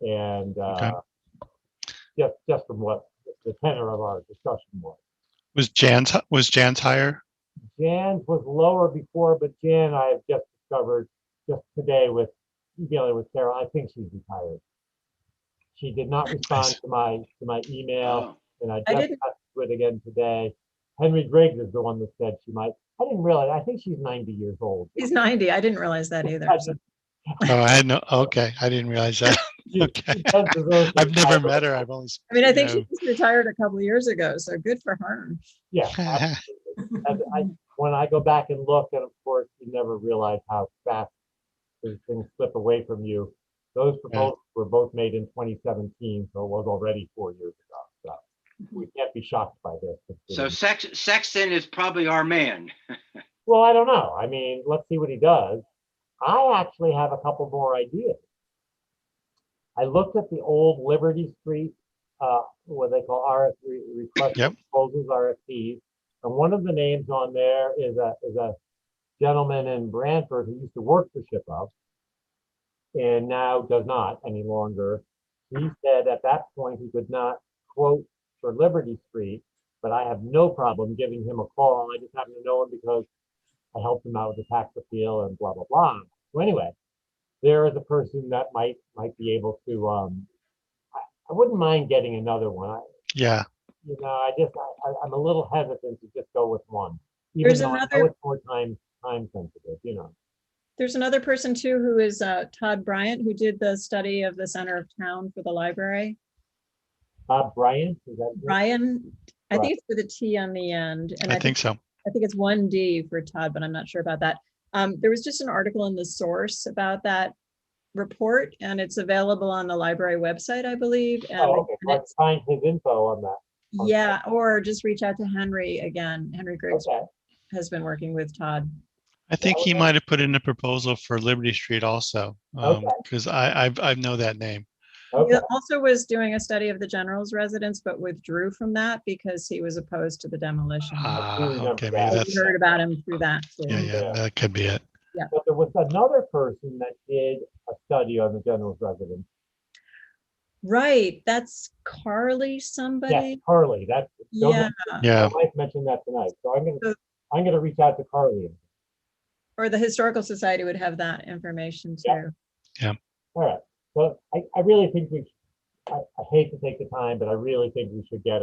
And Okay. just from what the tenor of our discussion was. Was Jan's higher? Jan's was lower before, but Jan, I have just discovered just today with emailing with Carol, I think she's retired. She did not respond see. to my email, Oh, and I I just didn't- got to it again today. Henry Griggs is the one that said she might. I didn't realize. I think she's 90 years old. He's 90. I didn't realize that either. I so- Oh, I had no, okay, I didn't realize that. She- Okay. she does deserve to I've never retire. met her. I've only. I mean, I think you she just retired a couple of years ago, so good for her. Yeah, know. absolutely. And when I go back and look, and of course, you never realize how fast these things slip away from you. Those proposals were both made in 2017, so it was already 4 years ago. So we can't be shocked by this. so Sexton is probably our man. Well, I don't know. I mean, let's see what he does. I actually have a couple more ideas. I looked at the old Liberty Street, what they call RFP request Yep. proposals, RFPs, and one of the names on there is a gentleman in Brantford who used to work for SHPO and now does not any longer. He said at that point he could not quote for Liberty Street, but I have no problem giving him a call. I just happen to know him because I helped him out with the tax appeal and blah, blah, blah. So anyway, there is a person that might be able to, I wouldn't mind getting another one. Yeah, I'm a little hesitant to just go with one. Even There's though I know another- it's more time sensitive. There's another person too, who is Todd Bryant, who did the study of the center of town for the library. Bob Bryant, is that? Ryan, I Right. think it's with a T on the end. And I think so. I think it's 1D for Todd, but I'm not sure about that. There was just an article in the Source about that report, and it's available on the library website, I believe. And Oh, okay. and Let's find his info on that. yeah, or just reach out to Henry again. Henry Griggs Okay. has been working with Todd. I think he okay. might have put in a proposal for Liberty Street also, Okay. because I know that name. He Okay. also was doing a study of the general's residence, but withdrew from that because he was opposed to the demolition. remember Okay, that. maybe We that's, heard about him through that. too. yeah, that could be it. But there was another person that did a study on the general's residence. Right, that's Carly Yes, somebody. Carly. That's don't Yeah, Yeah, my wife mentioned that tonight, so So- I'm gonna reach out to Carly. or the Historical Society would have that information Yeah. too. All right. So I really think I hate to take the time, but I really think we should get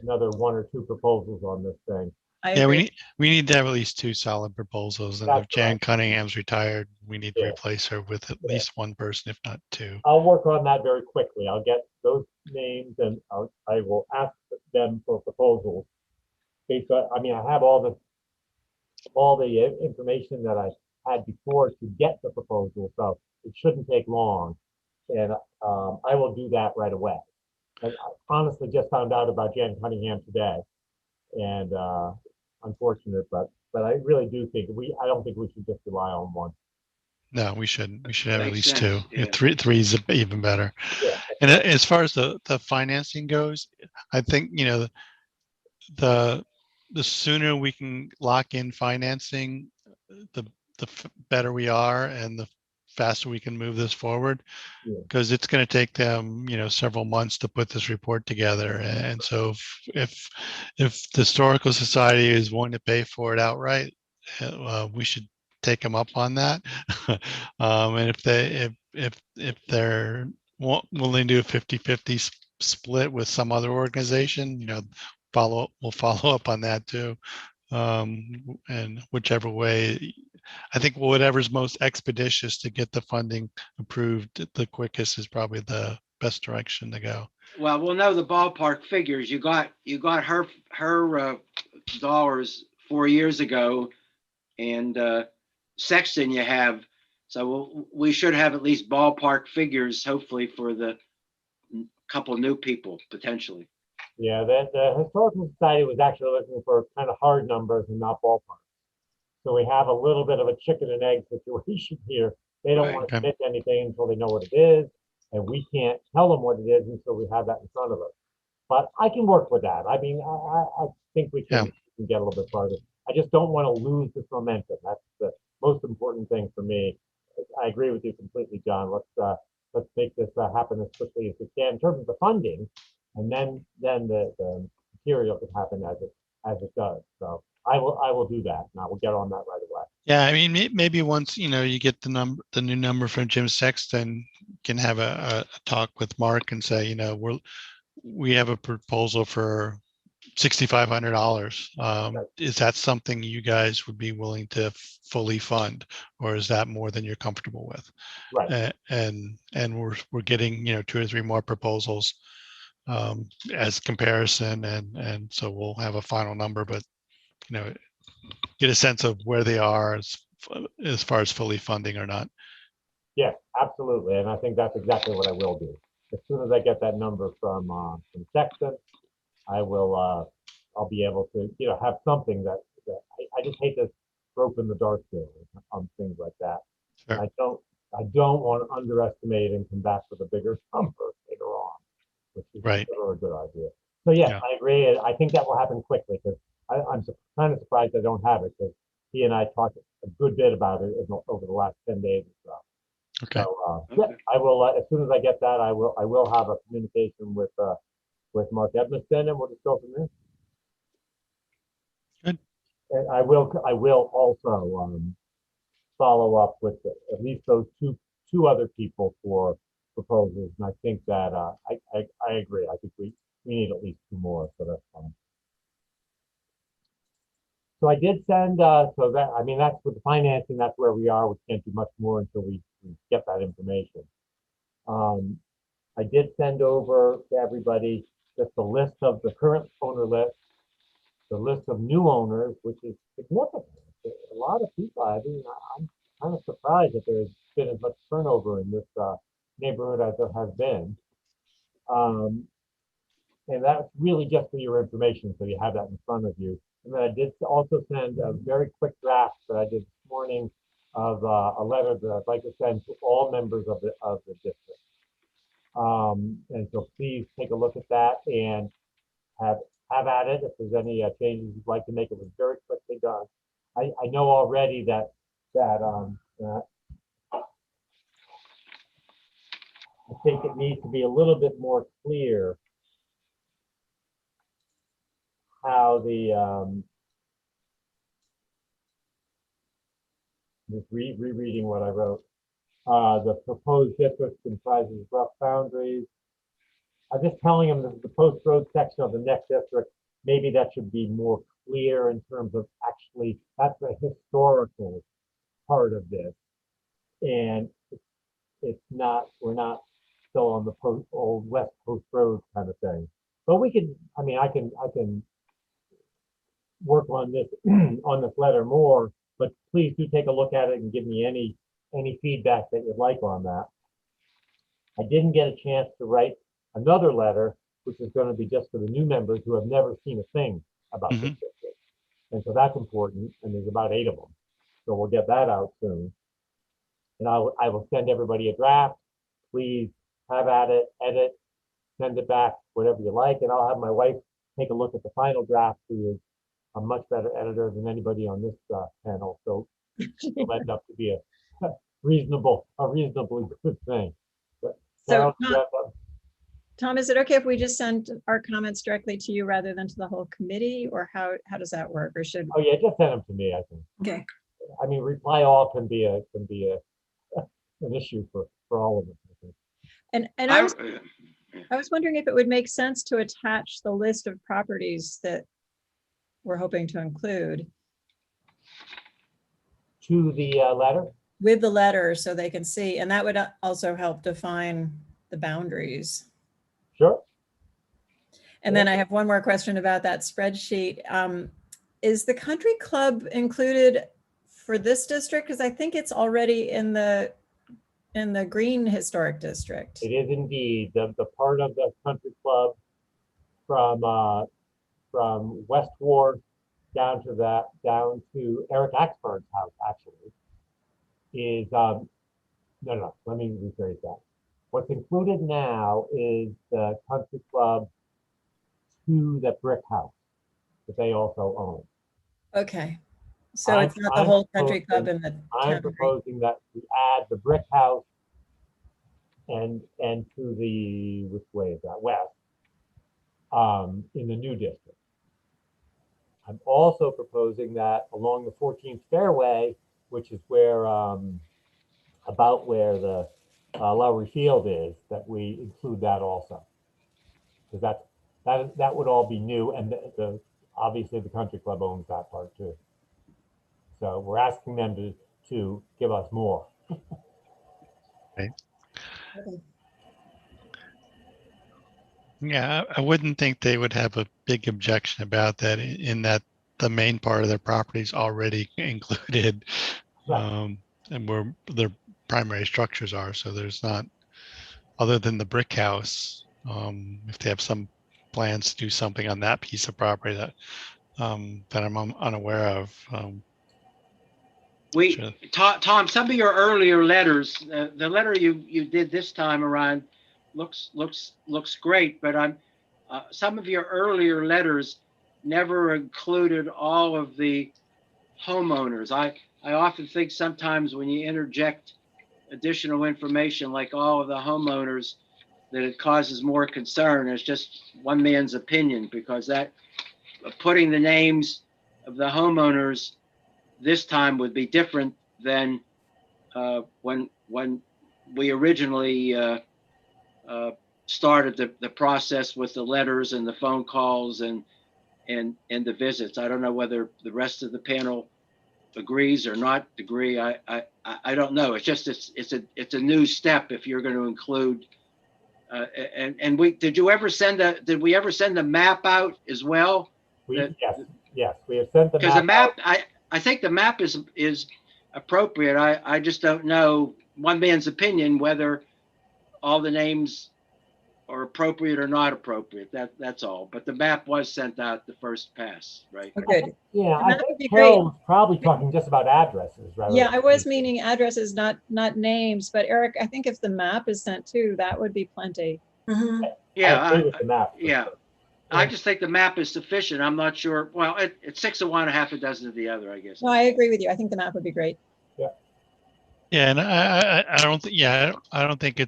another one or two proposals on this thing. I yeah, agree. we need to have at least two solid proposals. And if That's Jan right. Cunningham's retired, we need to Yeah. replace her with at least one person, if not two. I'll work on that very quickly. I'll get those names and I will ask them for proposals. Based on, I mean, I have all the information that I had before to get the proposal, so it shouldn't take long. And I will do that right away. And I honestly just found out about Jan Cunningham today. And unfortunate, but I really do think I don't think we should just rely on one. No, we shouldn't. We should have at Makes least sense, two. Yeah, yeah. three is even better. Yeah. And as far as the financing goes, I think, the sooner we can lock in financing, the better we are and the faster we can move this forward. Yeah. Because it's going to take them, several months to put this report together. And so if the Historical Society is willing to pay for it outright, we should take them up on that. And if they're willing to do a 50-50 split with some other organization, we'll follow up on that too. And whichever way, I think whatever's most expeditious to get the funding approved the quickest is probably the best direction to go. Well, we'll know the ballpark figures. You got her dollars 4 years ago, and Sexton you have. So we should have at least ballpark figures, hopefully, for the couple new people potentially. Yeah, the Historical Society was actually looking for kind of hard numbers and not ballpark. So we have a little bit of a chicken and egg situation here. They don't Right. want to commit to anything until they know what it is, and we can't tell them what it is until we have that in front of us. But I can work with that. I mean, I think we can get a little bit farther. I just don't want to lose this momentum. That's the most important thing for me. I agree with you completely, John. Let's make this happen as quickly as we can in terms of the funding, and then the material can happen as it does. So I will do that, and I will get on that right away. Yeah, I mean, maybe once you get the new number from Jim Sexton, can have a talk with Mark and say, we have a proposal for $6,500. Is that something you guys would be willing to fully fund, or is that more than you're comfortable with? Right. And we're getting 2 or 3 more proposals as comparison, and so we'll have a final number, but get a sense of where they are as far as fully funding or not. Yes, absolutely, and I think that's exactly what I will do. As soon as I get that number from Sexton, I will. I'll be able to have something that I just hate to grope in the dark there on things like that. Sure. I don't want to underestimate and come back with a bigger number later on, which is Right. never a good idea. So yes, Yeah. I agree. I think that will happen quickly because I'm kind of surprised I don't have it because he and I talked a good bit about it over the last 10 days or so. Okay. So yeah, I will as soon as I get that, I will have a communication with Mark Edmiston, and we'll just go from there. Good. And I will also follow up with at least those two other people for proposals, and I think that I agree. I think we need at least 2 more, so that's fine. So I did send, so that, I mean, that's with the financing, that's where we are. We can't do much more until we get that information. I did send over to everybody just a list of the current owner list, the list of new owners, which is significant. A lot of people, I mean, I'm kind of surprised that there's been as much turnover in this neighborhood as there has been. And that's really just for your information, so you have that in front of you. And then I did also send a very quick draft that I did this morning of a letter that I'd like to send to all members of the district. And so please take a look at that and have at it if there's any changes you'd like to make. It was very quickly done. I know already that I think it needs to be a little bit more clear how the just rereading what I wrote. The proposed district comprises rough boundaries. I'm just telling them that the post road section of the next district, maybe that should be more clear in terms of actually that's the historical part of this, and it's not. We're not still on the old West Post Road kind of thing. But we can. I mean, I can work on this on this letter more. But please do take a look at it and give me any feedback that you'd like on that. I didn't get a chance to write another letter, which is going to be just for the new members who have never seen a thing about this district. And so that's important, and there's about 8 of them. So we'll get that out soon. And I will send everybody a draft. Please have at it, edit, send it back, whatever you like, and I'll have my wife take a look at the final draft, who is a much better editor than anybody on this panel. So it'll end up to be a reasonably good thing. But So Carol, Tom, is it okay if we just send our comments directly to you rather than to the whole committee, or how does that work? Or should, oh yeah, just send them to me, I think. Okay. I mean, reply all can be an issue for all of us, I think. And I was wondering if it would make sense to attach the list of properties that we're hoping to include To the letter? with the letter so they can see, and that would also help define the boundaries. Sure. And then I have one more question about that spreadsheet. Is the country club included for this district? Because I think it's already in the green historic district. It is indeed the part of the country club from West Ward down to Eric Axford's house, actually, is, no, let me rephrase that. What's included now is the country club to the brick house that they also own. Okay. So it's not the whole country club in the I'm town. proposing that we add the brick house and to the, which way is that, west, in the new district. I'm also proposing that along the 14th Fairway, which is where, about where the Lowry Field is, that we include that also. Because that would all be new, and obviously the country club owns that part too. So we're asking them to give us more. Right. Okay. Yeah, I wouldn't think they would have a big objection about that in that the main part of their property is already included. Right. And where their primary structures are. So there's not, other than the brick house, if they have some plans to do something on that piece of property that I'm unaware of. Sure. Tom, some of your earlier letters, the letter you did this time around looks great, but some of your earlier letters never included all of the homeowners. I often think sometimes when you interject additional information like all of the homeowners, that it causes more concern. It's just one man's opinion, because that putting the names of the homeowners this time would be different than when we originally started the process with the letters and the phone calls and the visits. I don't know whether the rest of the panel agrees or not agree. I don't know. It's just it's a new step if you're going to include. And did we ever send a map out as well? Yes, we have sent the map. Because the map, I think the map is appropriate. I just don't know, one man's opinion, whether all the names are appropriate or not appropriate. That's all. But the map was sent out the first pass, right? Oh, good. Yeah, And I that would think be Carol was probably talking just about addresses, right? Yeah, I was meaning addresses, not names, but Eric, I think if the map is sent too, that would be plenty. Mhm. Yeah, I agree with the map. yeah. I just think the map is sufficient. I'm not sure. Well, it's 6 of one, a half a dozen of the other, I guess. No, I agree with you. I think the map would be great. Yeah, and I don't think, I don't think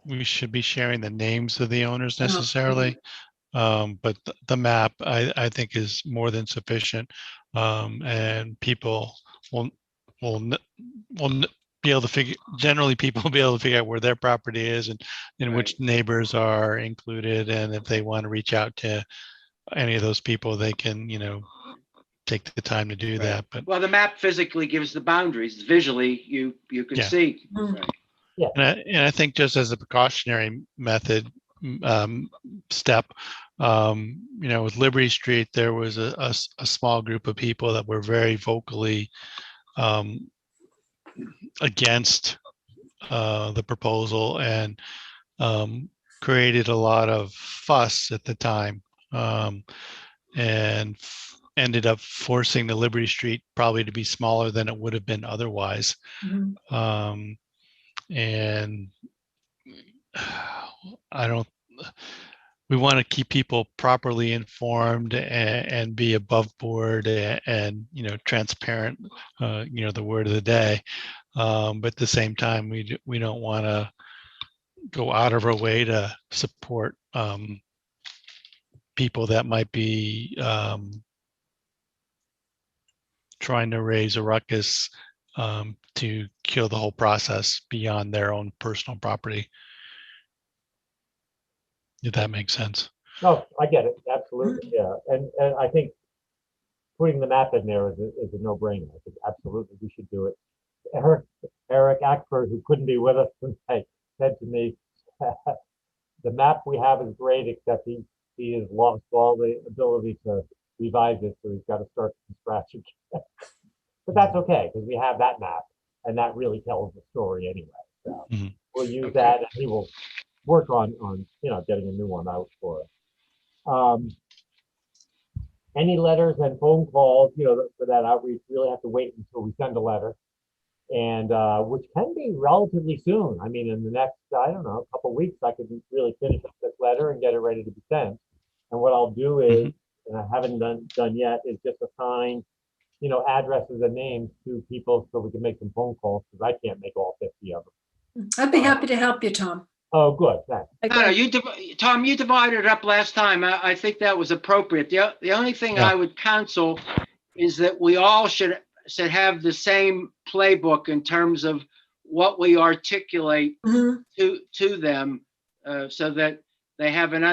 we should be sharing the names of the owners necessarily. But the map, I think, is more than sufficient, and people will be able to figure. Generally, people will be able to figure out where their property is and which neighbors are included, and if they want to reach out to any of those people, they can, take the time to do that. But well, the map physically gives the boundaries. Visually, you can see. Mhm. Right. and I think just as a precautionary method, step, with Liberty Street, there was a small group of people that were very vocally against the proposal and created a lot of fuss at the time, and ended up forcing the Liberty Street probably to be smaller than it would have been otherwise. Mhm. And we want to keep people properly informed and be above board and transparent, the word of the day. But at the same time, we don't want to go out of our way to support people that might be trying to raise a ruckus to kill the whole process beyond their own personal property. If that makes sense. No, I get it, absolutely, yeah, and I think putting the map in there is a no-brainer. I think absolutely we should do it. Eric Ackford, who couldn't be with us tonight, said to me, the map we have is great, except he has lost all the ability to revise it, so he's got to start from scratch again. But that's okay, because we have that map, and that really tells the story anyway. So Mhm. we'll use Okay. that, and he will work on getting a new one out for us. Any letters and phone calls, for that outreach, really have to wait until we send a letter, and which can be relatively soon. I mean, in the next, I don't know, couple weeks, I could really finish up this letter and get it ready to be sent. And what I'll do is, and I haven't done yet, is just assign, addresses and names to people so we can make some phone calls, because I can't make all 50 of them. I'd be happy to help you, Tom. Oh, good, thanks. No, Tom, you divided it up last time. I think that was appropriate. The only thing Yeah. I would counsel is that we all should have the same playbook in terms of what we articulate Mhm. to them, so that they have an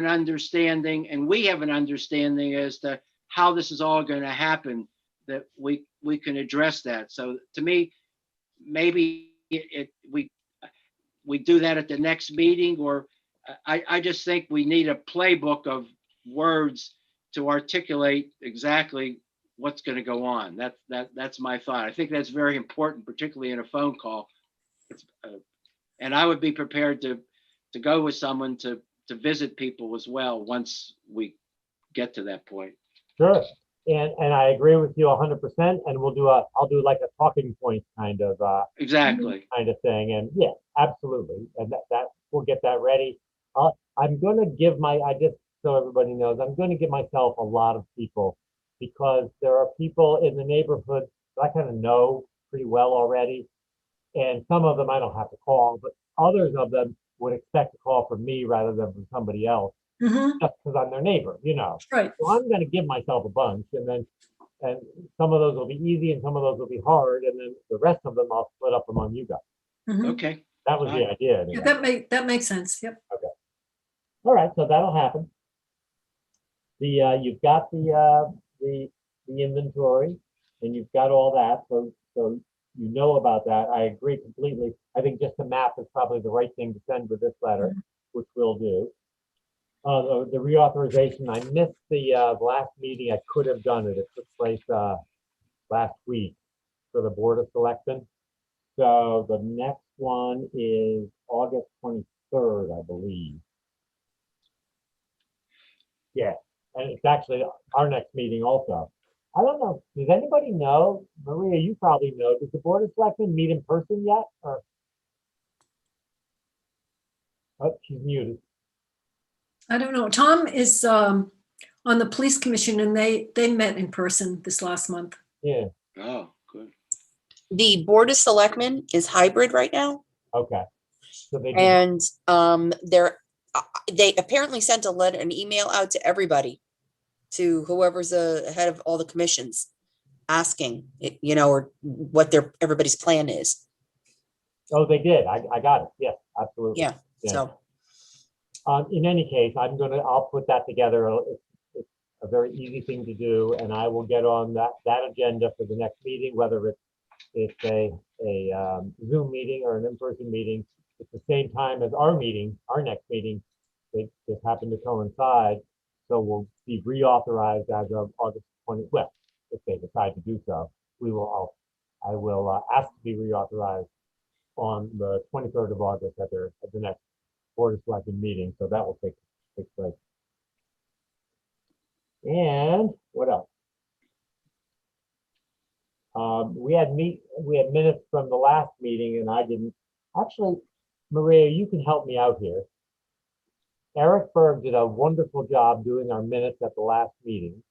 understanding, and we have an understanding as to how this is all going to happen, that we can address that. So to me, maybe we do that at the next meeting, or I just think we need a playbook of words to articulate exactly what's going to go on. That's my thought. I think that's very important, particularly in a phone call. And I would be prepared to go with someone to visit people as well once we get to that point. Sure. And I agree with you 100%. And I'll do like a talking point Exactly. kind of thing. And yeah, absolutely. And that we'll get that ready. I'm going to just so everybody knows, I'm going to give myself a lot of people, because there are people in the neighborhood that I kind of know pretty well already. And some of them I don't have to call, but others of them would expect a call from me rather than from somebody else, Mhm. just because I'm their neighbor. Right. So I'm going to give myself a bunch, and some of those will be easy and some of those will be hard, and then the rest of them I'll split up among you guys. Mhm. Okay. That was the idea. Yeah, Anyway. that makes sense. Yep. All right, so that'll happen. You've got the inventory, and you've got all that, so you know about that. I agree completely. I think just the map is probably the right thing to send with this letter, which we'll do. The reauthorization, I missed the last meeting. I could have done it. It took place last week for the Board of Selectmen. So the next one is August 23rd, I believe. Yeah, and it's actually our next meeting also. I don't know. Does anybody know? Maria, you probably know. Does the Board of Selectmen meet in person yet? Or oh, she's muted. I don't know. Tom is on the police commission, and they met in person this last month. Yeah. Oh, good. The Board of Selectmen is hybrid right now, Okay. So they did. and they apparently sent an email out to everybody, to whoever's ahead of all the commissions, asking or what everybody's plan is. Oh, they did. I got it. Yes, absolutely. Yeah. Yeah. So In any case, I'll put that together. It's a very easy thing to do, and I will get on that agenda for the next meeting, whether it's a Zoom meeting or an in-person meeting. It's the same time as our next meeting. They just happen to coincide, so we'll be reauthorized as of August 20. Well, if they decide to do so, I will ask to be reauthorized on the 23rd of August at the next Board of Selectmen meeting, so that will take place. And what else? We had minutes from the last meeting, and I didn't. Actually, Maria, you can help me out here. Eric Berg did a wonderful job doing our minutes at the last meeting,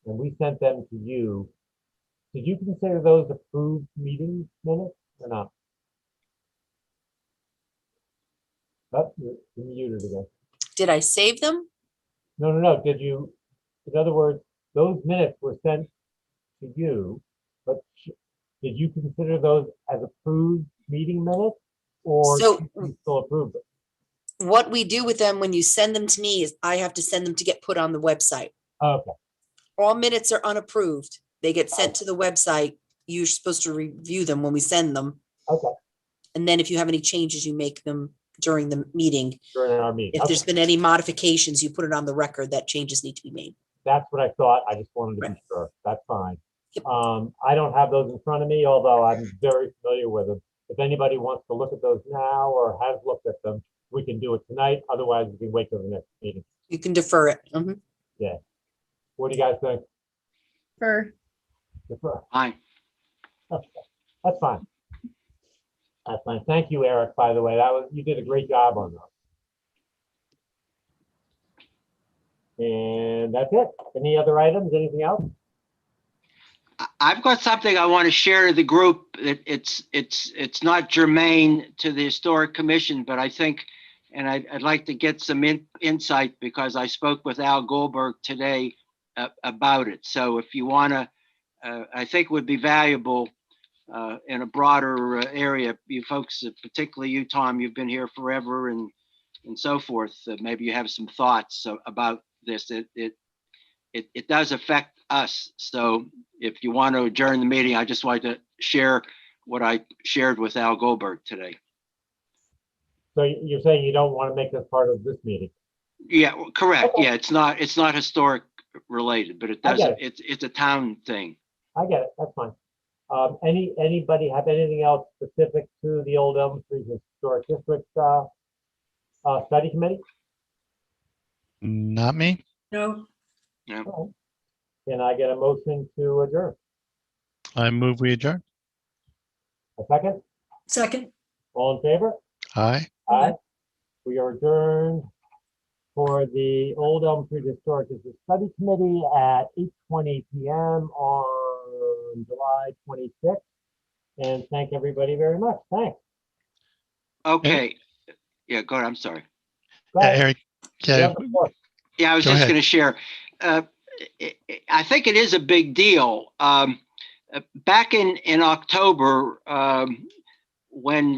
and we sent them to you. Did you consider those approved meeting minutes or not? Oh, you're muted again. did I save them? No. Did you, in other words, those minutes were sent to you, but did you consider those as approved meeting minutes? Or So- should we still approve them? What we do with them when you send them to me is I have to send them to get put on the website. Okay, All minutes are unapproved. They get sent to the website. You're supposed to review them when we send them. okay, And then if you have any changes, you make them during the meeting. during our meeting. If Okay, there's been any modifications, you put it on the record that changes need to be made. that's what I thought. I just wanted to be Right. sure. That's fine. Yep. I don't have those in front of me, although I'm very familiar with them. If anybody wants to look at those now or has looked at them, we can do it tonight. Otherwise, we can wait till the next meeting. You can defer it. Mhm. What do you guys think? For, Fine. That's fine. That's fine. Thank you, Eric, by the way. You did a great job on those. And that's it. Any other items? Anything else? I've got something I want to share to the group. It's not germane to the Historic Commission, but I think, and I'd like to get some insight because I spoke with Al Goldberg today about it. So if you want to, I think it would be valuable in a broader area. You folks, particularly you, Tom, you've been here forever and so forth. Maybe you have some thoughts about this. It does affect us. So if you want to adjourn the meeting, I just wanted to share what I shared with Al Goldberg today. So you're saying you don't want to make this part of this meeting? Yeah, correct. Okay. Yeah, it's not historic related, but it I does, get it's a town thing. I get it. That's fine. Anybody have anything else specific to the Old Elm Street Historic District Study Committee? Not me. No, Can I get a motion to adjourn? I move we adjourn. A second? second, All in favor? Aye. Aye. We are adjourned for the Old Elm Street Historic District Study Committee at 8:20 PM on July 26th. And thank everybody very much. Thanks. Okay. Yeah, go ahead. I'm sorry. Go ahead. Eric, You yeah, have the floor. Yeah, I was Go just ahead. going to share. I think it is a big deal. Back in October, when